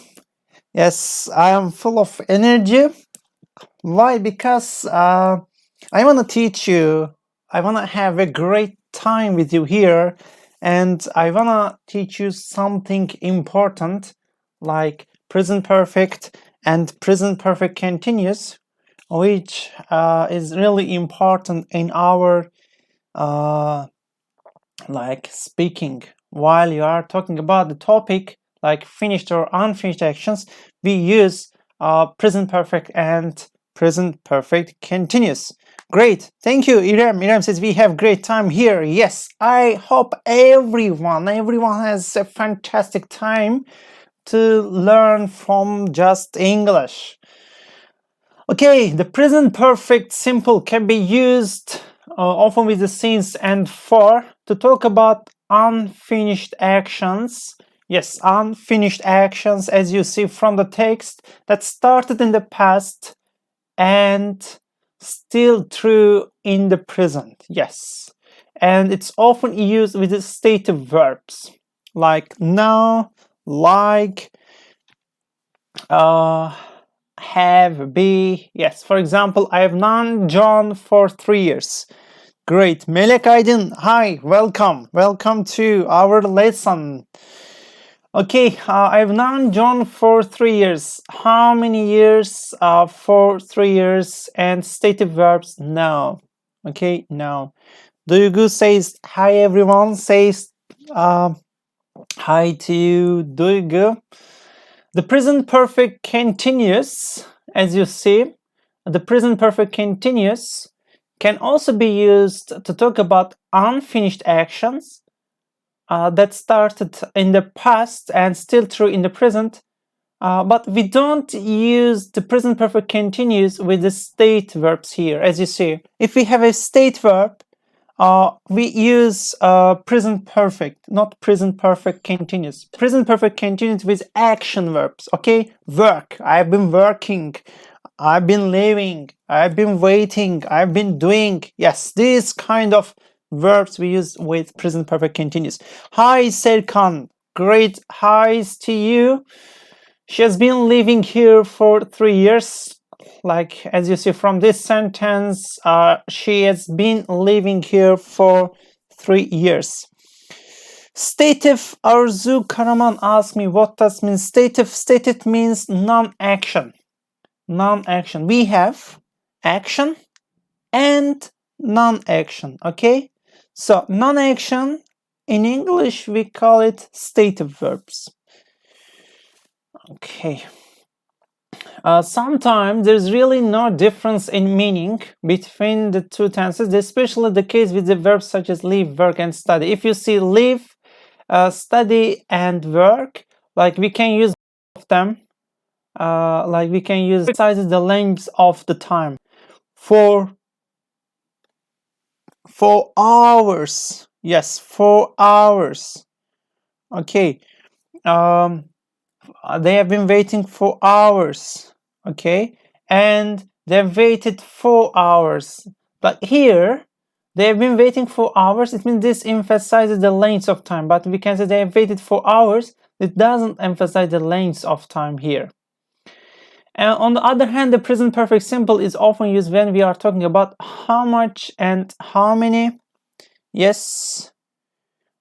Yes, I am full of energy. Why? Because I want to teach you. I want to have a great time with you here. And I want to teach you something important like present perfect and present perfect continuous, which is really important in our like speaking. While you are talking about the topic like finished or unfinished actions, we use present perfect and present perfect continuous. Great, thank you, Iram. Iram says we have great time here. Yes, I hope everyone has a fantastic time to learn from Just English. Okay, the present perfect simple can be used often with the since and for to talk about unfinished actions. Yes, unfinished actions, as you see from the text, that started in the past and still true in the present. Yes, and it's often used with the stative verbs like now, like, have, be. Yes, for example, I have known John for 3 years. Great. Melek Aydın, hi, welcome to our lesson. Okay, I've known John for 3 years. How many years? For 3 years. And stative verbs, no. Okay, no. Duygu says, hi everyone, says hi to you, Duygu. The present perfect continuous, as you see, the present perfect continuous can also be used to talk about unfinished actions that started in the past and still true in the present, but we don't use the present perfect continuous with the state verbs here, as you see. If we have a state verb, we use present perfect, not present perfect continuous. Present perfect continuous with action verbs, okay? Work, I've been working, I've been living, I've been waiting, I've been doing. Yes, these kind of verbs we use with present perfect continuous. Hi, Serkan. Great highs to you. She has been living here for 3 years. Like, as you see from this sentence, she has been living here for 3 years. Stative Arzu Karaman asked me what does mean stative. Stative means non-action. Non-action. We have action and non-action, okay? So non-action, in English we call it stative verbs. Okay. Sometimes there's really no difference in meaning between the two tenses, especially the case with the verbs such as live, work, and study. If you see live, study, and work, like we can use of them, like we can use besides the length of the time. For 4 hours. Yes, 4 hours. Okay. They have been waiting for hours. Okay, and they've waited 4 hours. But here, they have been waiting for hours. It means this emphasizes the length of time. But we can say they have waited for hours. It doesn't emphasize the length of time here. And on the other hand, the present perfect simple is often used when we are talking about how much and how many. Yes,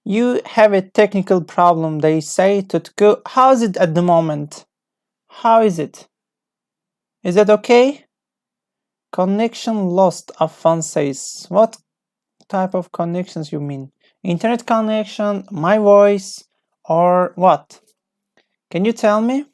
you have a technical problem, they say. Tutku, how is it at the moment? How is it? Is that okay? Connection lost, Affan says. What type of connections you mean? Internet connection, my voice, or what? Can you tell me?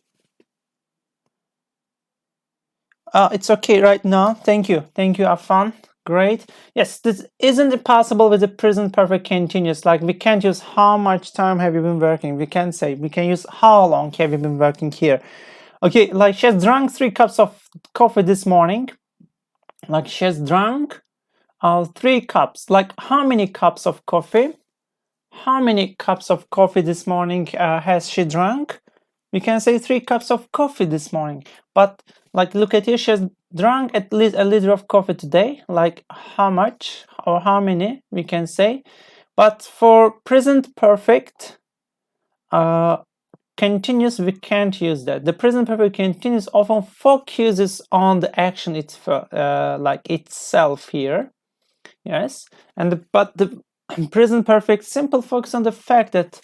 It's okay right now. Thank you, Affan. Great. Yes, this isn't possible with the present perfect continuous. Like we can't use how much time have you been working. We can use how long have you been working here. Okay, like she has drunk 3 cups of coffee this morning. Like she has drunk 3 cups. Like how many cups of coffee? How many cups of coffee this morning has she drunk? We can say 3 cups of coffee this morning. But like look at here, she has drunk at least a liter of coffee today. Like how much or how many we can say. But for present perfect continuous, we can't use that. The present perfect continuous often focuses on the action itself here. Yes, but the present perfect simple focus on the fact that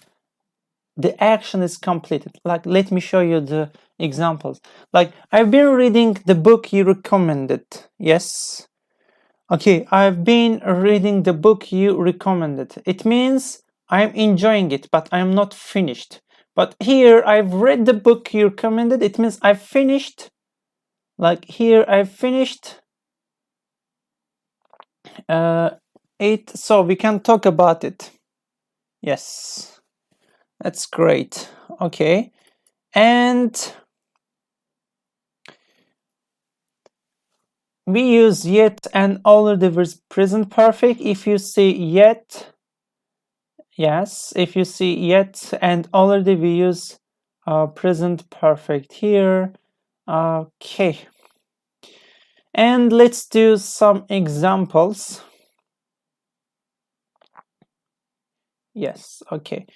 the action is completed. Like let me show you the examples. Like I've been reading the book you recommended. Yes. Okay, I've been reading the book you recommended. It means I'm enjoying it, but I'm not finished. But here I've read the book you recommended. It means I've finished. Like here I've finished it, so we can talk about it. Yes, that's great. Okay, and we use yet and already with present perfect. If you see yet, yes, if you see yet and already, we use present perfect here. Okay, and let's do some examples. Yes, okay.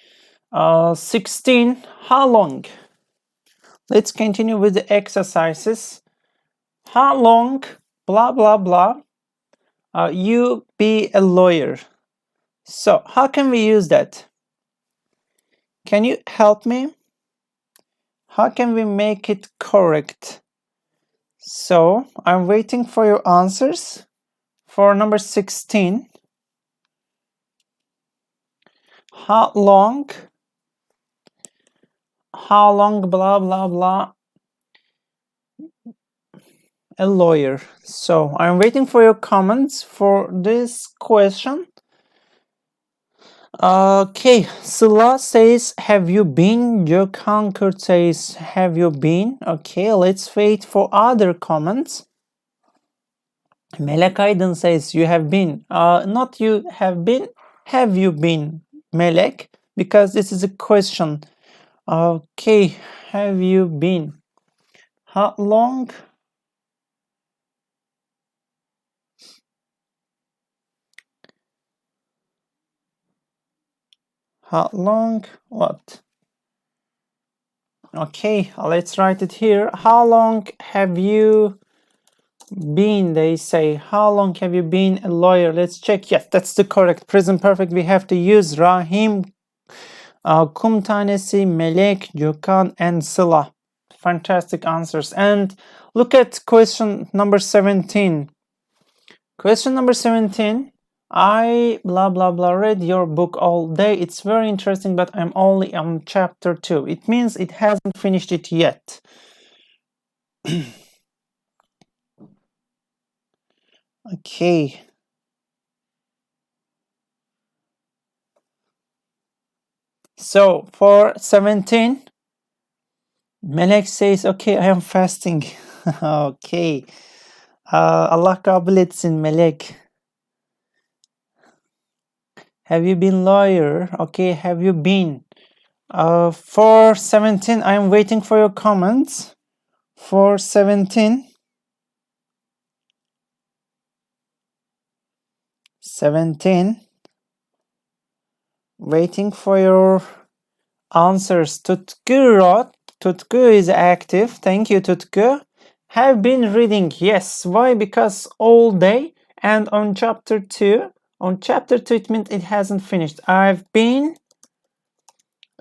16, how long? Let's continue with the exercises. How long, blah, blah, blah, you be a lawyer. So, how can we use that? Can you help me? How can we make it correct? So, I'm waiting for your answers for number 16. How long, blah, blah, blah, a lawyer. So, I'm waiting for your comments for this question. Okay, Sıla says, have you been? Gökhan Kurt says, have you been? Okay, let's wait for other comments. Melek Aydın says, you have been. Not you have been, have you been, Melek? Because this is a question. Okay, have you been? How long? How long? What? Okay, let's write it here. How long have you been? They say, how long have you been a lawyer? Let's check. Yes, that's the correct present perfect. We have to use Rahim, Kum Tanesi, Melek, Gökhan, and Sıla. Fantastic answers. And look at question number 17. Question number 17. I blah blah blah read your book all day. It's very interesting, but I'm only on chapter 2. It means it hasn't finished it yet. Okay. So for 17, Melek says, okay, I am fasting. Okay. Allah kabul etsin Melek. Have you been lawyer? Okay, have you been? For 17, I am waiting for your comments. For 17. 17. Waiting for your answers. Tutku wrote. Tutku is active. Thank you, Tutku. Have been reading. Yes. Why? Because all day. And on chapter 2. On chapter 2, it means it hasn't finished. I've been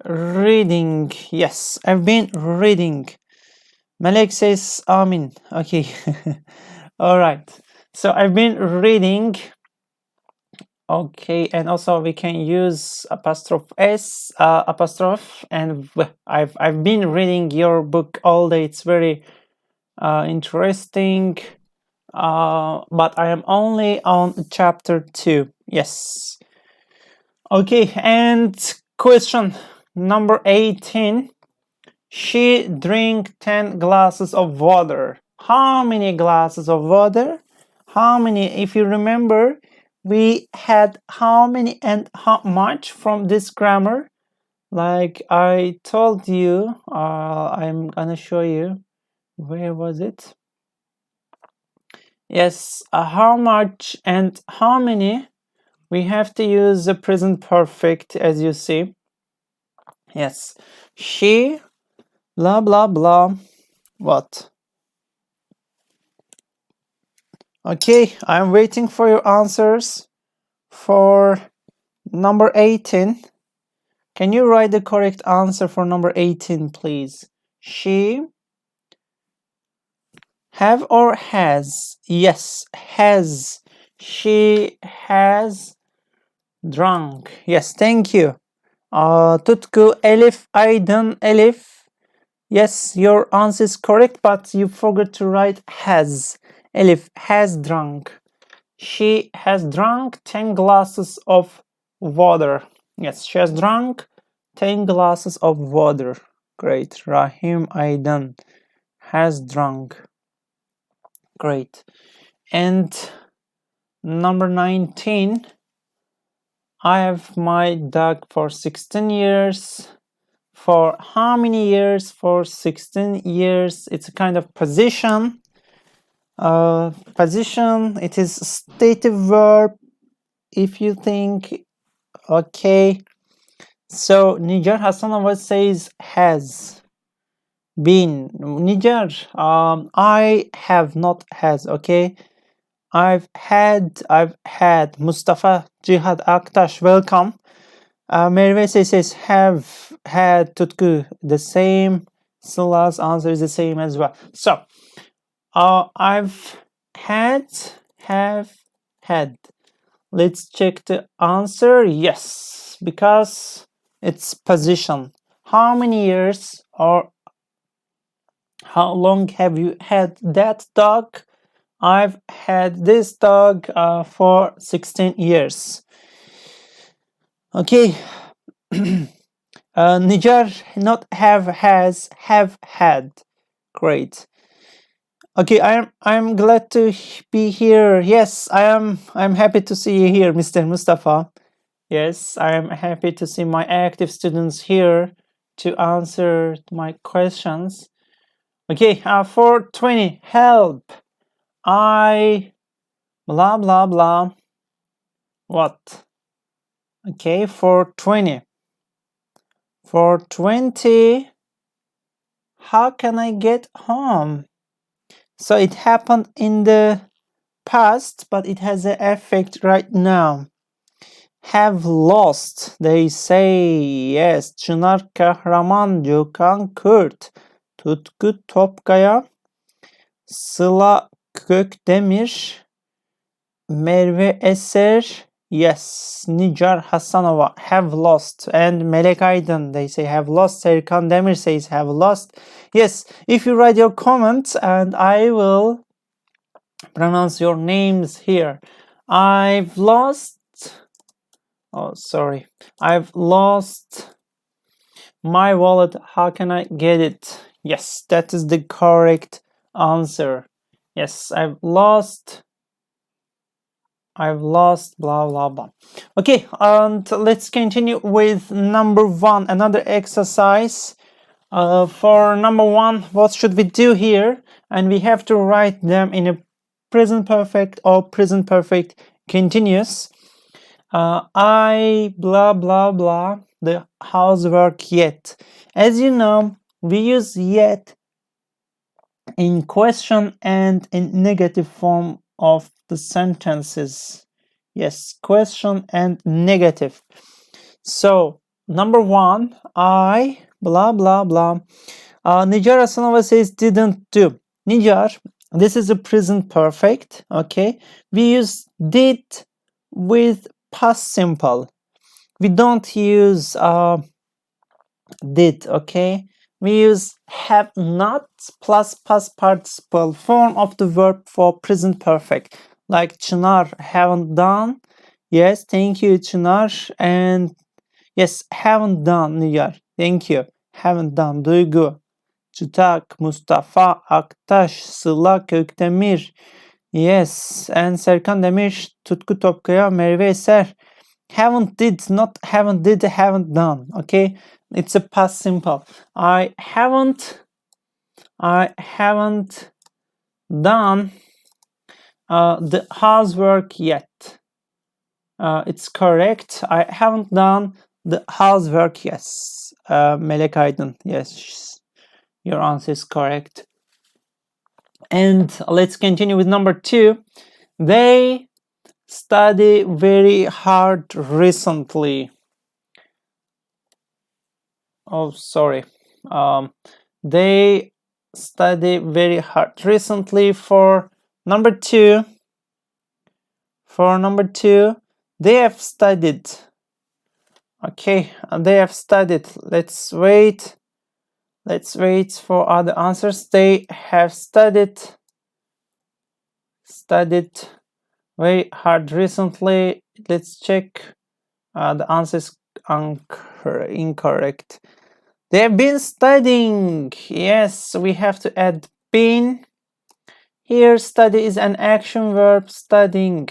reading. Yes, I've been reading. Malek says Amin. Okay. All right. So I've been reading. Okay, and also we can use apostrophe s, apostrophe, and I've been reading your book all day. It's very interesting, but I am only on chapter 2. Yes. Okay, and question number 18. She drank 10 glasses of water. How many glasses of water? How many? If you remember, we had how many and how much from this grammar. Like I told you, I'm gonna show you. Where was it? Yes, how much and how many. We have to use the present perfect, as you see. Yes, she, blah, blah, blah. What? Okay, I'm waiting for your answers for number 18. Can you write the correct answer for number 18, please? She have or has? Yes, has. She has drunk. Yes, thank you. Tutku, Elif, Aydın, Elif. Yes, your answer is correct, but you forgot to write has. Elif has drunk. She has drunk 10 glasses of water. Yes, she has drunk 10 glasses of water. Great. Rahim Aydın has drunk. Great. And number 19. I have my dog for 16 years. For how many years? For 16 years. It's a kind of position. Position, it is stative verb. If you think, okay. So Nigar Hasanova says has been. Nigar, I have not has. Okay, I've had. Mustafa Cihad Aktaş, welcome. Merve says have had. Tutku, the same. Sıla''s answer is the same as well. So I've had, have, had. Let's check the answer. Yes, because it's position. How many years or how long have you had that dog? I've had this dog for 16 years. Okay. Nijar, not have, has, have had. Great. Okay, I'm glad to be here. Yes, I'm happy to see you here, Mr. Mustafa. Yes, I am happy to see my active students here to answer my questions. Okay, for 20, help. I blah blah blah. What? Okay, for 20. For 20, how can I get home? So it happened in the past, but it has an effect right now. Have lost, they say. Yes. Çınar Kahraman, Gökhan Kürt, Tutku Topkaya, Sıla Kökdemir, Merve Eser. Yes. Nigar Hasanova, have lost. And Melek Aydın, they say have lost. Serkan Demir says have lost. Yes, if you write your comments, and I will pronounce your names here. I've lost, oh sorry, I've lost my wallet. How can I get it? Yes, that is the correct answer. Yes, I've lost blah blah blah. Okay, and let's continue with number 1, another exercise. For number 1, what should we do here? And we have to write them in a present perfect or present perfect continuous. I blah blah blah the housework yet. As you know, we use yet in question and in negative form of the sentences. Yes, question and negative. So number 1, I blah blah blah. Nijar Asanova says didn't do. Nijar, this is a present perfect. Okay, we use did with past simple. We don't use did. Okay, we use have not plus past participle form of the verb for present perfect, like Çınar haven't done. Yes, thank you Çınar. And yes, haven't done Nigar, thank you. Haven't done Duygu, Çıtak, Mustafa, Aktaş, Sıla, Kökdemir. Yes, and Serkan Demir, Tutku Topkaya, Merve Eser. Haven't did, not haven't did, haven't done. Okay, it's a past simple. I haven't done the housework yet. It's correct. I haven't done the housework. Yes, Melek Aydın. Yes, your answer is correct. And let's continue with number 2. They study very hard recently. Oh, sorry. They study very hard recently. For number 2, they have studied. Okay, they have studied. Let's wait for other answers. They have studied very hard recently. Let's check. The answer is incorrect. They have been studying. Yes, we have to add been. Here, study is an action verb, studying.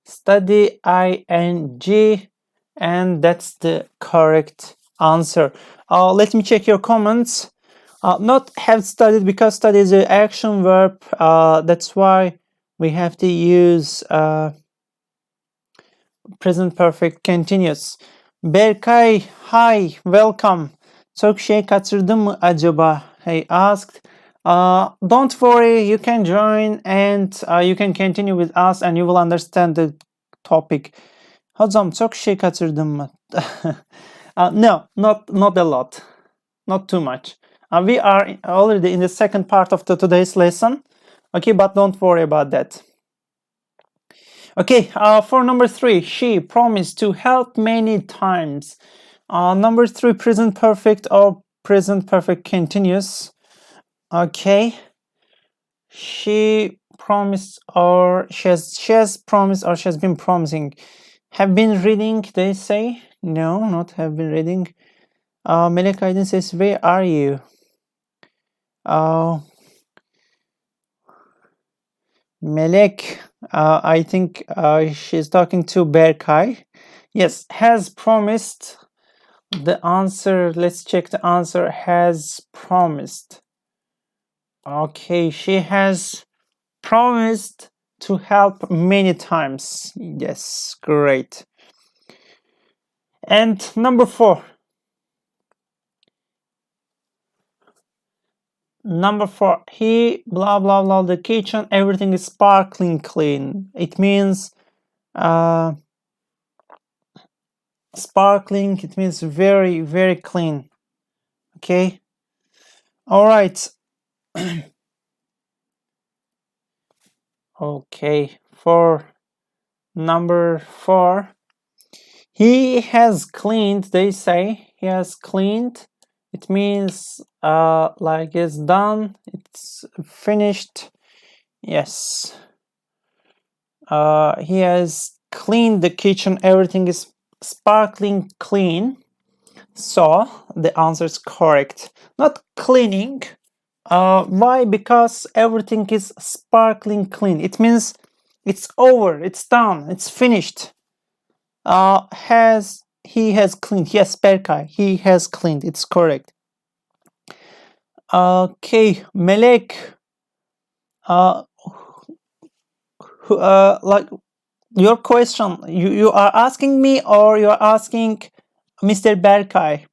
Study, ing, and that's the correct answer. Let me check your comments. Not have studied, because study is an action verb. That's why we have to use present perfect continuous. Berkay, hi, welcome. Çok şey kaçırdım mı acaba? He asked. Don't worry, you can join and you can continue with us and you will understand the topic. Hocam çok şey kaçırdım mı? No, not a lot. Not too much. We are already in the second part of today's lesson. Okay, but don't worry about that. Okay, for number 3, she promised to help many times. Number 3, present perfect or present perfect continuous. Okay, she promised, or she has promised, or she has been promising. Have been reading, they say. No, not have been reading. Melek Aydın says, where are you? Melek, I think she's talking to Berkay. Yes, has promised. The answer, let's check the answer. Has promised. Okay, she has promised to help many times. Yes, great. And number 4. Number 4, he blah blah blah the kitchen, everything is sparkling clean. It means sparkling, it means very, very clean. Okay, all right. Okay, for number 4, he has cleaned, they say. He has cleaned, it means like it's done, it's finished. Yes. He has cleaned the kitchen. Everything is sparkling clean. So the answer is correct. Not cleaning. Why? Because everything is sparkling clean. It means it's over, it's done, it's finished. He has cleaned. Yes, Berkay, he has cleaned. It's correct. Okay, Melek. Like your question, you are asking me or you are asking Mr. Berkay?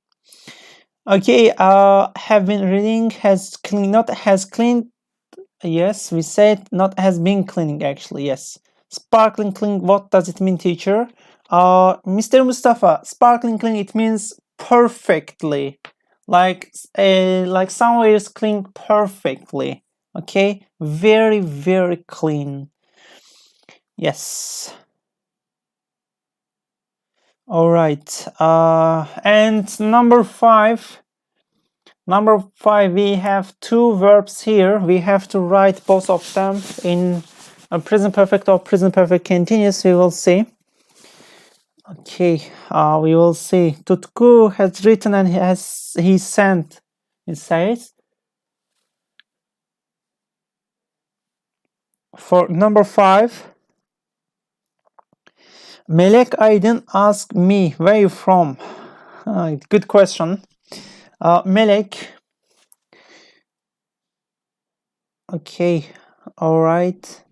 Okay, have been reading, has cleaned, not has cleaned. Yes, we said not has been cleaning actually. Yes, sparkling clean. What does it mean, teacher? Mr. Mustafa, sparkling clean. It means perfectly, like somewhere is clean perfectly. Okay, very very clean. Yes. All right. And number five. Number 5, we have two verbs here. We have to write both of them in present perfect or present perfect continuous. We will see. Okay, we will see. Tutku has written and he sent. It says for number 5. Melek Aydın asked me, where you from? Good question. Melek. Okay, all right.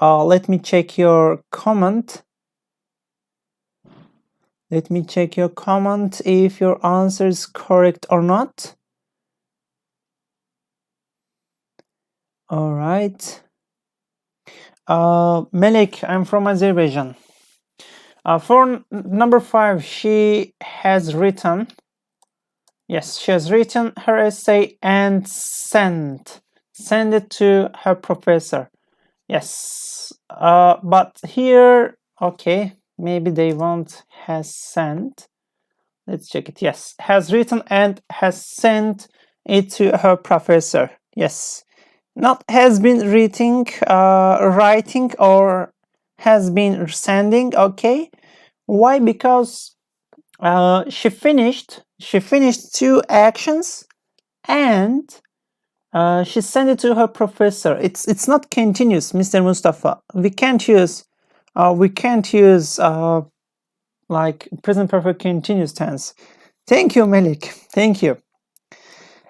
Let me check your comment. Let me check your comment if your answer is correct or not. All right. Melek, I'm from Azerbaijan. For number 5, she has written. Yes, she has written her essay and sent it to her professor. Yes, but here, okay, maybe they want has sent. Let's check it. Yes, has written and has sent it to her professor. Yes, not has been reading, writing, or has been sending. Okay, why? Because she finished 2 actions and she sent it to her professor. It's not continuous, Mr. Mustafa. We can't use like present perfect continuous tense. Thank you, Melik. Thank you.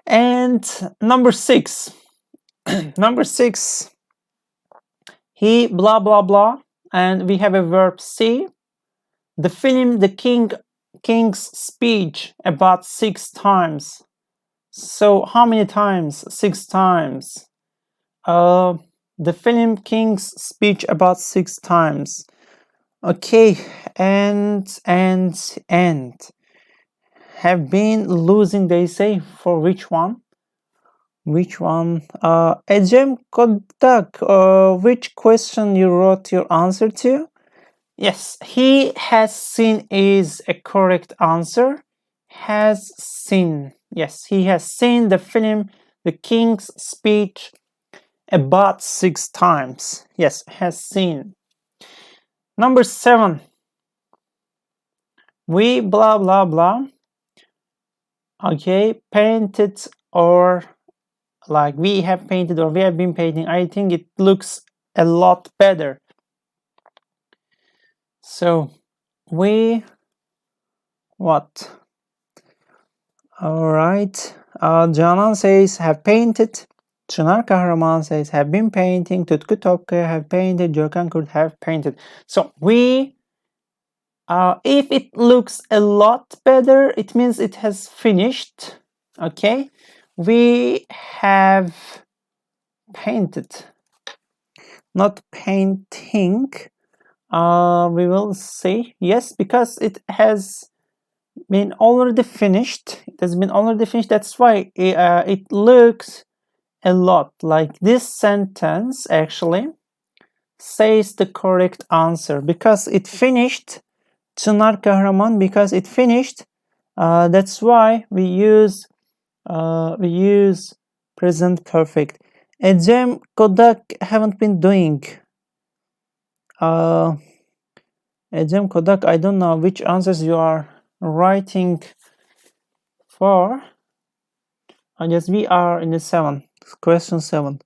And number 6. Number 6. He blah blah blah, and we have a verb see. The film The King's Speech about 6 times. So how many times? 6 times. The film King's Speech about 6 times. Okay, and have been losing, they say. For which one? Which one? Ecem Kodak, which question you wrote your answer to? Yes, he has seen is a correct answer. Has seen. Yes, he has seen the film The King's Speech about 6 times. Yes, has seen. Number 7. We blah blah blah. Okay, painted, or like we have painted or we have been painting. I think it looks a lot better. So we what? All right. Canan says have painted. Çınar Kahraman says have been painting. Tutku Topkaya have painted. Gökhan could have painted. So we, if it looks a lot better, it means it has finished. Okay. We have painted. Not painting. We will see. Yes, because it has been already finished. It has been already finished. That's why it looks a lot like this sentence actually says the correct answer because it finished. Çınar Kahraman, because it finished. That's why we use present perfect. Ecem Kodak haven't been doing. Ecem Kodak, I don't know which answers you are writing for. I guess we are in the 7. Question 7.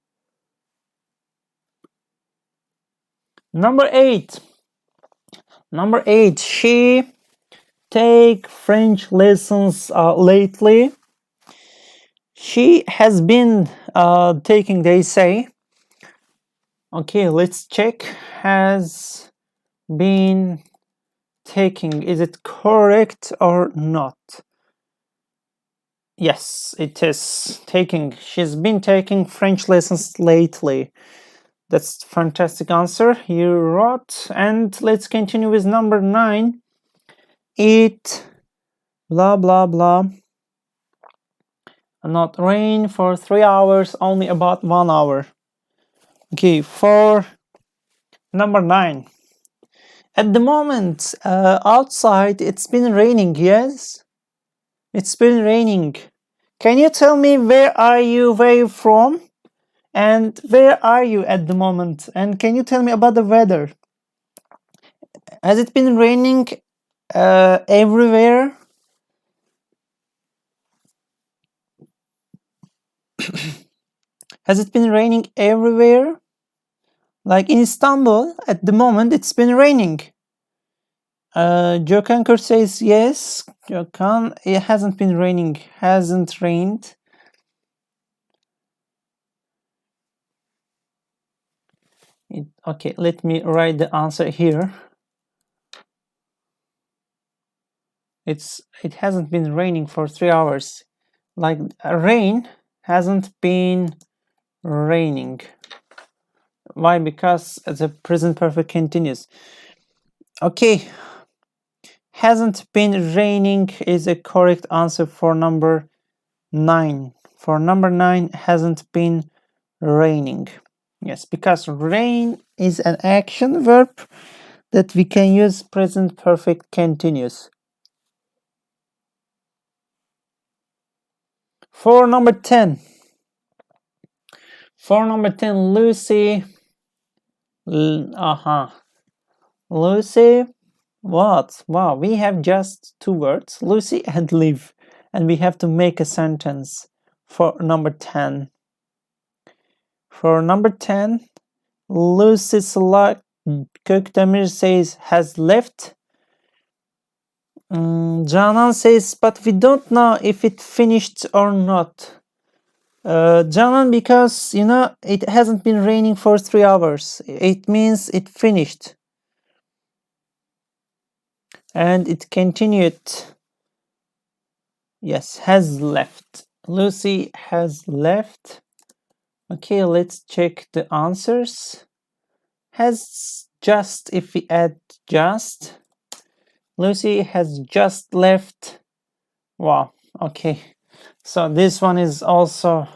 Number 8. Number 8. She take French lessons lately. She has been taking, they say. Okay, let's check. Has been taking. Is it correct or not? Yes, it is taking. She's been taking French lessons lately. That's fantastic answer you wrote. And let's continue with number 9. It blah blah blah. Not rain for 3 hours, only about 1 hour. Okay, for number 9. At the moment, outside it's been raining, yes? It's been raining. Can you tell me where are you from? And where are you at the moment? And can you tell me about the weather? Has it been raining everywhere? Has it been raining everywhere? Like in Istanbul, at the moment, it's been raining. Jokankur says yes. Jokan, it hasn't been raining. Hasn't rained. Okay, let me write the answer here. It hasn't been raining for 3 hours. Like rain hasn't been raining. Why? Because the present perfect continuous. Okay, hasn't been raining is a correct answer for number 9. For number 9, hasn't been raining. Yes, because rain is an action verb that we can use present perfect continuous. For number 10. For number 10, Lucy. Lucy, what? Wow, we have just 2 words, Lucy and live, and we have to make a sentence for number 10. For number 10, Lucy Sıla Kökdemir says has left. Canan says, but we don't know if it finished or not. Canan, because it hasn't been raining for 3 hours. It means it finished. And it continued. Yes, has left. Lucy has left. Okay, let's check the answers. Has just, if we add just. Lucy has just left. Wow, okay. So this one is also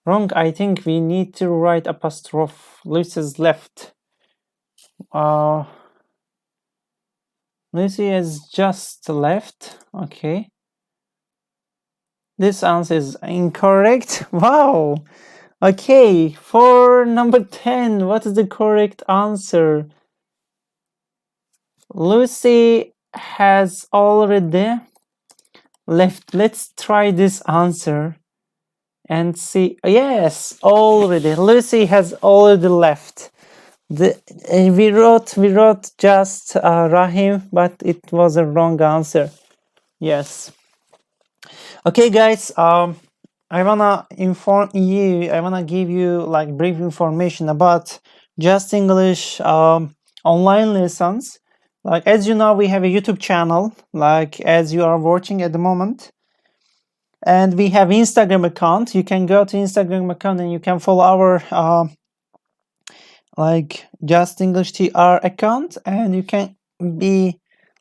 wrong. I think we need to write apostrophe. Lucy's left. Lucy has just left. Okay. This answer is incorrect. Wow. Okay, for number 10, what is the correct answer? Lucy has already left. Let's try this answer and see. Yes, already. Lucy has already left. We wrote just Rahim, but it was a wrong answer. Yes. Okay, guys. I wanna inform you. I wanna give you like brief information about Justenglish online lessons. Like as you know, we have a YouTube channel. Like as you are watching at the moment. And we have Instagram account. You can go to Instagram account and you can follow our like Justenglish TR account, and you can be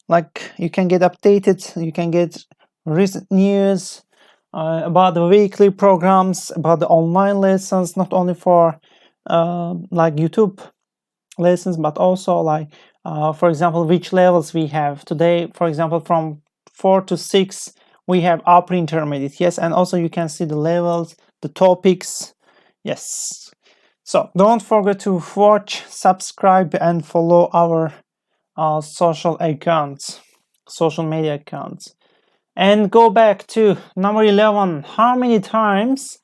like you can get updated. You can get recent news about the weekly programs, about the online lessons, not only for like YouTube lessons, but also like for example, which levels we have today. For example, from 4 to 6 we have upper intermediate. Yes, and also you can see the levels, the topics. Yes. So don't forget to watch, subscribe, and follow our social media accounts. And go back to number 11. How many times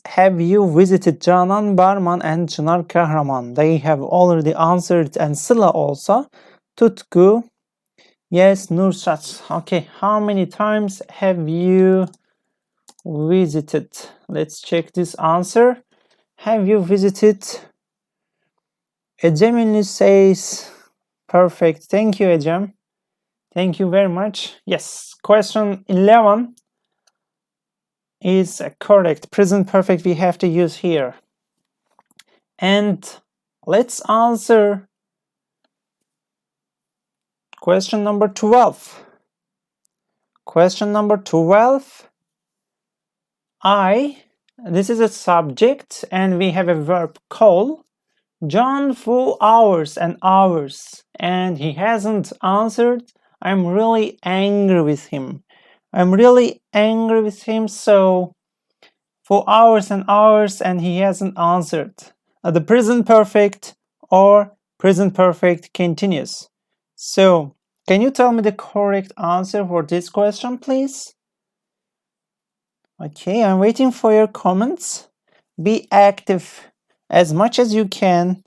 have you visited Canan Barman and Çınar Kahraman? They have already answered, and Sıla also. Tutku, yes. Nursat, okay. How many times have you visited? Let's check this answer. Have you visited? Ecem says perfect. Thank you, Ecem. Thank you very much. Yes, question 11 is correct. Present perfect we have to use here. And let's answer question number 12. Question number 12. This is a subject and we have a verb call. John for hours and hours and he hasn't answered. I'm really angry with him. So for hours and hours and he hasn't answered. The present perfect or present perfect continuous. So can you tell me the correct answer for this question, please? Okay, I'm waiting for your comments. Be active as much as you can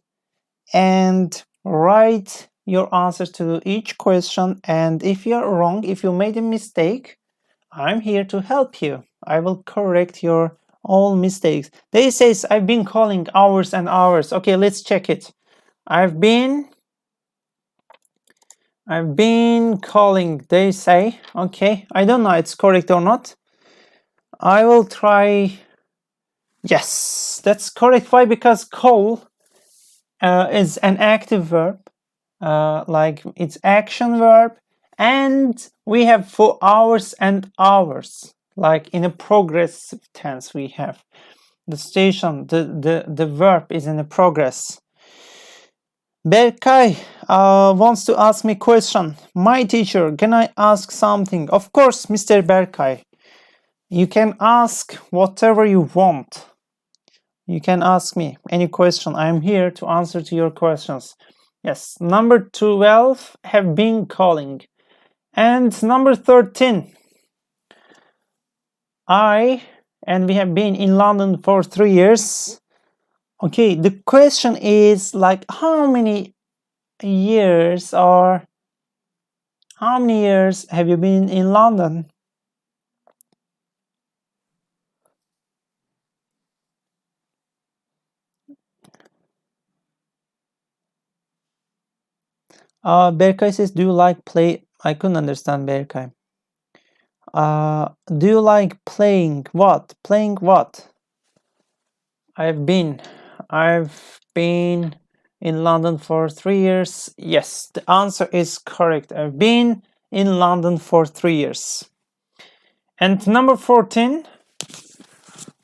and write your answers to each question. And if you're wrong, if you made a mistake, I'm here to help you. I will correct your all mistakes. They says I've been calling hours and hours. Okay, let's check it. I've been calling, they say. Okay, I don't know it's correct or not. I will try. Yes, that's correct. Why? Because call is an active verb, like it's action verb, and we have for hours and hours, like in a progressive tense. We have the station, the verb is in a progress. Berkay wants to ask me a question. My teacher, can I ask something? Of course, Mr. Berkay. You can ask whatever you want. You can ask me any question. I'm here to answer to your questions. Yes, number 12 have been calling. And number 13. And we have been in London for 3 years. Okay, the question is like how many years have you been in London? Berkay says, do you like play? I couldn't understand Berkay. Do you like playing what? Playing what? I've been in London for 3 years. Yes, the answer is correct. I've been in London for 3 years. And number 14,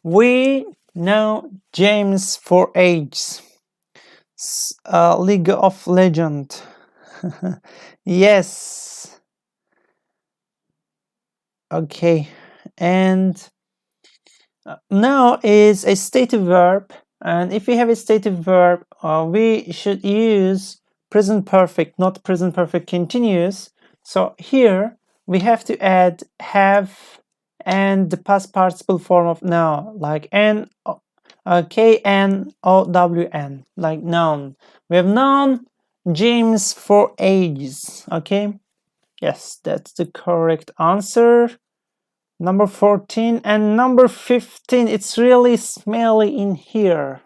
we know James for ages. League of Legends. Yes. Okay. And now is a stative verb. And if we have a stative verb, we should use present perfect, not present perfect continuous. So here we have to add have and the past participle form of now, like K-N-O-W-N, like noun. We have known James for ages. Okay, yes, that's the correct answer. Number 14 and number 15. It's really smelly in here.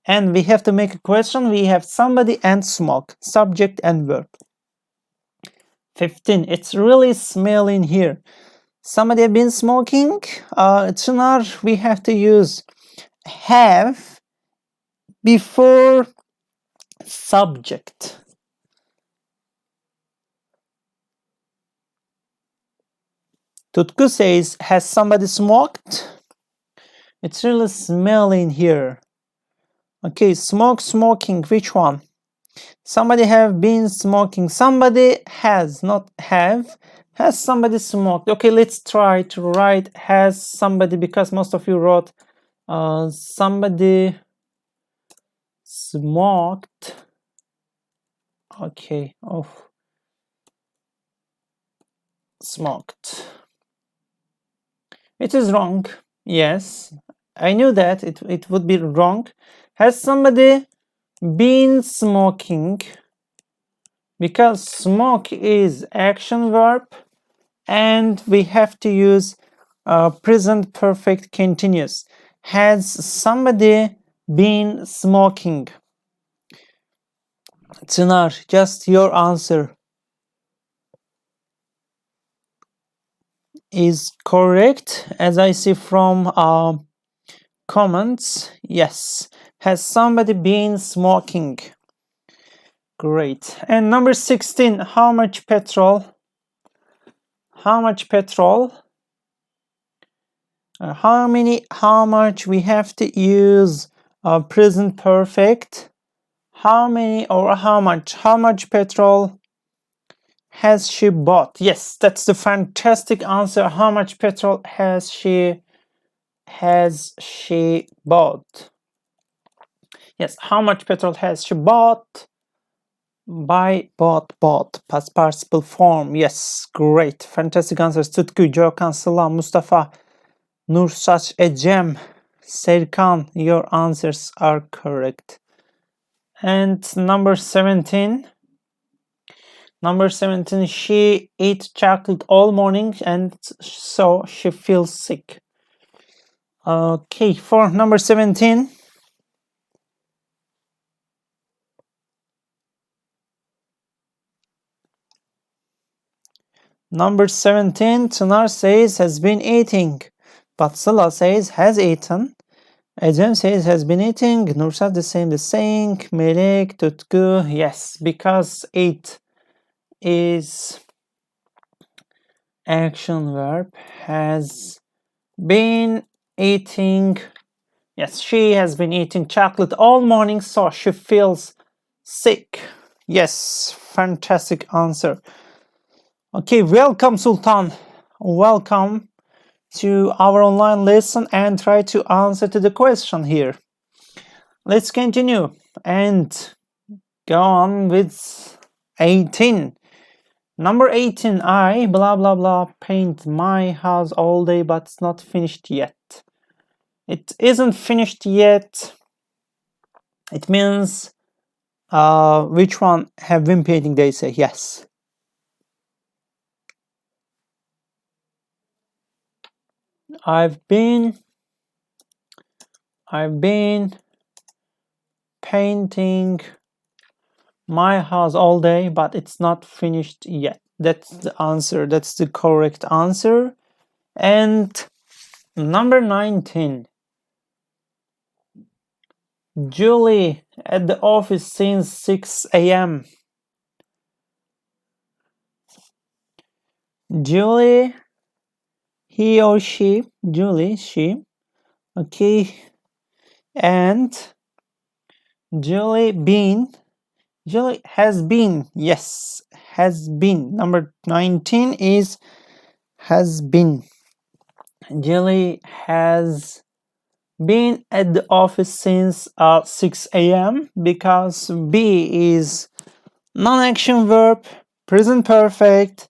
And we have to make a question. We have somebody and smoke, subject and verb. 15. It's really smelly in here. Somebody have been smoking. Çınar, we have to use have before subject. Tutku says, has somebody smoked? It's really smelly in here. Okay, smoking, which one? Somebody have been smoking. Somebody has, not have. Has somebody smoked? Okay, let's try to write has somebody, because most of you wrote somebody smoked. Okay, oh, smoked. It is wrong. Yes, I knew that it would be wrong. Has somebody been smoking? Because smoke is action verb and we have to use present perfect continuous. Has somebody been smoking? Çınar, just your answer is correct. As I see from comments, yes. Has somebody been smoking? Great. And number 16, how much petrol? How much petrol? How much we have to use present perfect? How many or how much petrol has she bought? Yes, that's the fantastic answer. How much petrol has she bought? Yes, how much petrol has she bought? By bought past participle form. Yes, great, fantastic answers. Tutku, Gökhan, Sıla, Mustafa, Nursaç, Ecem, Serkan, your answers are correct. And number 17. Number 17, she ate chocolate all morning and so she feels sick. Okay, for number 17. Number 17, Çınar says has been eating. But Sıla says has eaten. Ecem says has been eating. Nursat the same. Melek, Tutku, yes, because eat is action verb. Has been eating. Yes, she has been eating chocolate all morning, so she feels sick. Yes, fantastic answer. Okay, welcome Sultan. Welcome to our online lesson and try to answer to the question here. Let's continue and go on with 18. Number 18, I blah blah blah paint my house all day but it's not finished yet. It isn't finished yet. It means which one have been painting, they say yes. I've been painting my house all day, but it's not finished yet. That's the answer. That's the correct answer. And number 19. Julie at the office since 6 a.m. Julie, he or she, Julie, she, okay, and Julie has been, yes, has been. Number 19 is has been. Julie has been at the office since 6 a.m. because be is non-action verb, present perfect,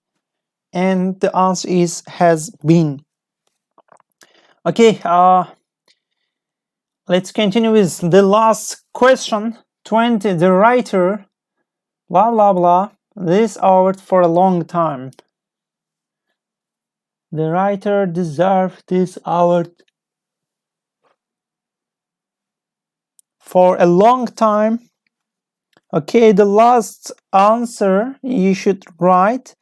and the answer is has been. Okay, let's continue with the last question. 20, the writer, blah blah blah, this award for a long time. The writer deserved this award for a long time. Okay, the last answer you should write.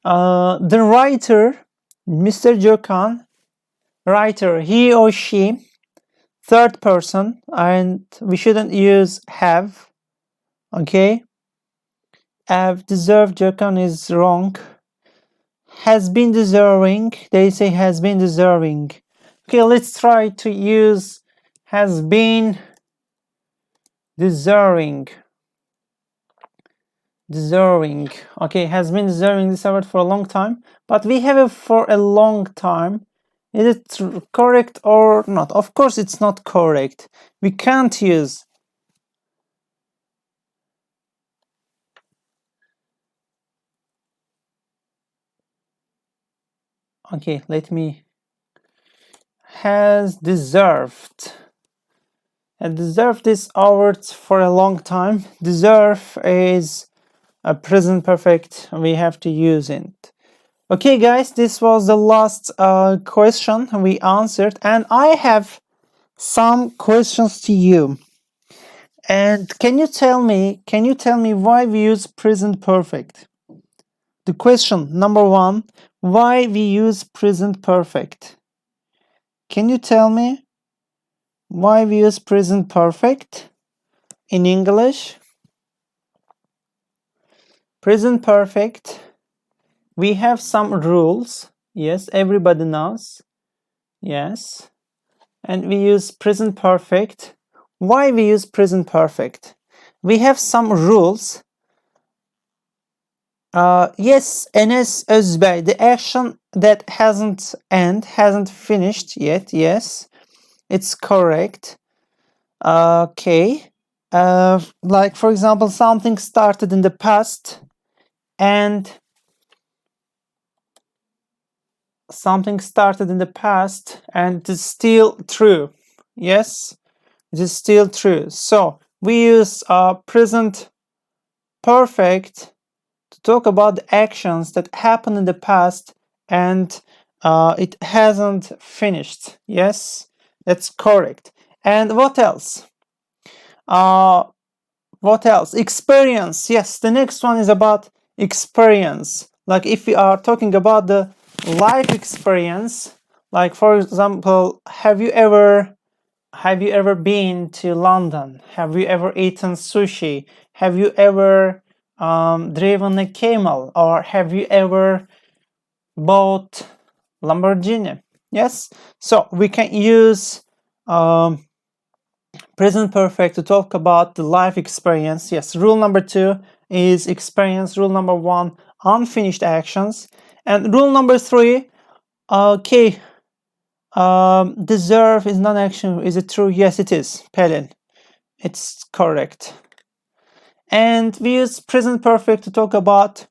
The writer, Mr. Gökhan, writer, he or she, third person, and we shouldn't use have. Okay, have deserved, Gökhan is wrong. Has been deserving, they say has been deserving. Okay, let's try to use has been deserving. Deserving. Okay, has been deserving this award for a long time, but we have it for a long time. Is it correct or not? Of course it's not correct. We can't use. Okay, let me. Has deserved. Has deserved this award for a long time. Deserve is a present perfect. We have to use it. Okay, guys, this was the last question we answered, and I have some questions to you. And can you tell me why we use present perfect? The question number 1, why we use present perfect? Can you tell me why we use present perfect in English? Present perfect, we have some rules. Yes, everybody knows. Yes. And we use present perfect. Why we use present perfect? We have some rules. Yes, Enes Özbey, the action that hasn't finished yet. Yes, it's correct. Okay. Like for example, something started in the past and it is still true. Yes, it is still true. So we use present perfect to talk about the actions that happened in the past and it hasn't finished. Yes, that's correct. And what else? Experience. Yes, the next one is about experience. Like if we are talking about the life experience, like for example, have you ever been to London? Have you ever eaten sushi? Have you ever driven a camel? Or have you ever bought Lamborghini? Yes, so we can use present perfect to talk about the life experience. Yes, rule number 2 is experience. Rule number 1, unfinished actions. And rule number 3, okay, deserve is non-action. Is it true? Yes, it is. Pelin, it's correct. And we use present perfect to talk about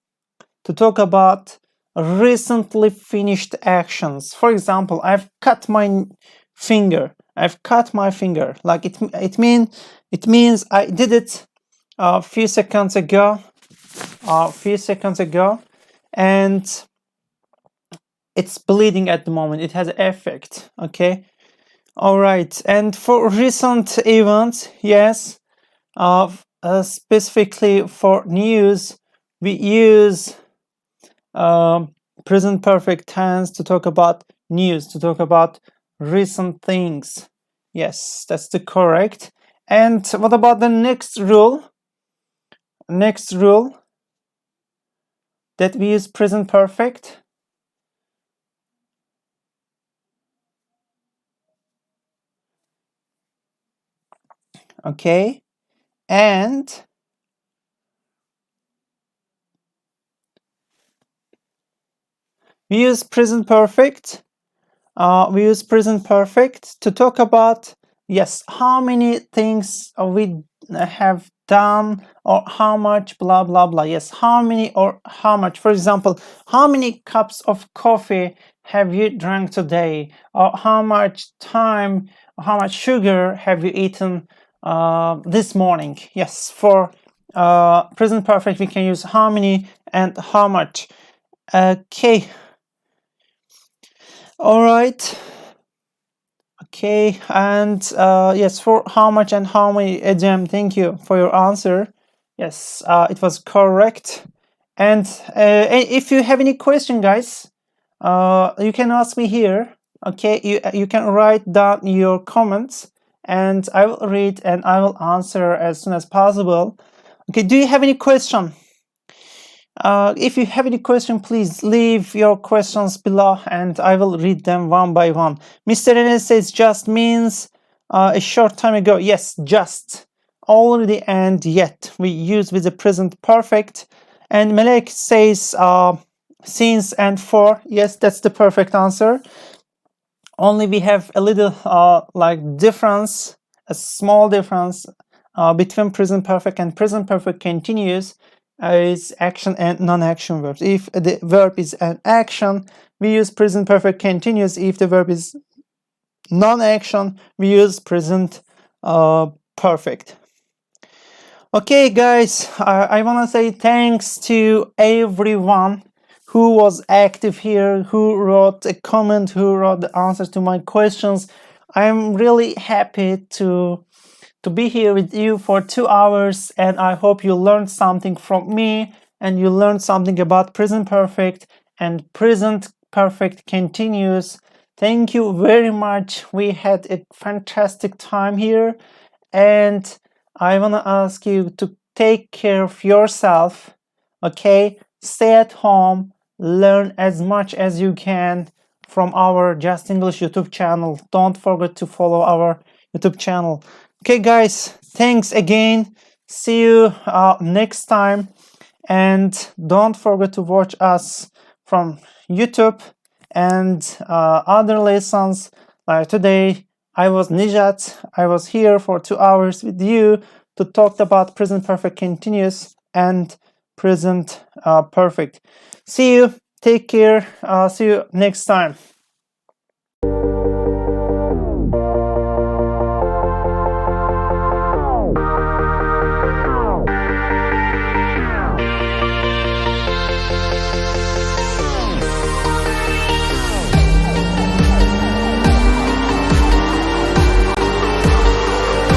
recently finished actions. For example, I've cut my finger. Like it means I did it a few seconds ago. And it's bleeding at the moment. It has effect. Okay. All right. And for recent events, yes, specifically for news, we use present perfect tense to talk about news, to talk about recent things. Yes, that's the correct. And what about the next rule? Next rule that we use present perfect. Okay. And we use present perfect. We use present perfect to talk about, yes, how many things we have done or how much blah blah blah. Yes, how many or how much. For example, how many cups of coffee have you drank today? Or how much time, how much sugar have you eaten this morning? Yes, for present perfect we can use how many and how much. Okay. All right. Okay, and yes, for how much and how many, Ecem, thank you for your answer. Yes, it was correct. And if you have any question, guys, you can ask me here. Okay, you can write down your comments, and I will read and I will answer as soon as possible. Okay, do you have any question? If you have any question, please leave your questions below and I will read them one by one. Mr. Enes says just means a short time ago. Yes, just. already and yet. We use with the present perfect. And Melek says since and for. Yes, that's the perfect answer. Only we have a little like difference, a small difference between present perfect and present perfect continuous is action and non-action verbs. If the verb is an action, we use present perfect continuous. If the verb is non-action, we use present perfect. Okay, guys, I want to say thanks to everyone who was active here, who wrote a comment, who wrote the answers to my questions. I'm really happy to be here with you for 2 hours, and I hope you learned something from me and you learned something about present perfect and present perfect continuous. Thank you very much. We had a fantastic time here, and I want to ask you to take care of yourself, okay? Stay at home, learn as much as you can from our Justenglish YouTube channel. Don't forget to follow our YouTube channel. Okay, guys, thanks again. See you next time. And don't forget to watch us from YouTube and other lessons. Like today, I was Nijat. I was here for 2 hours with you to talk about present perfect continuous and present perfect. See you. Take care. See you next time.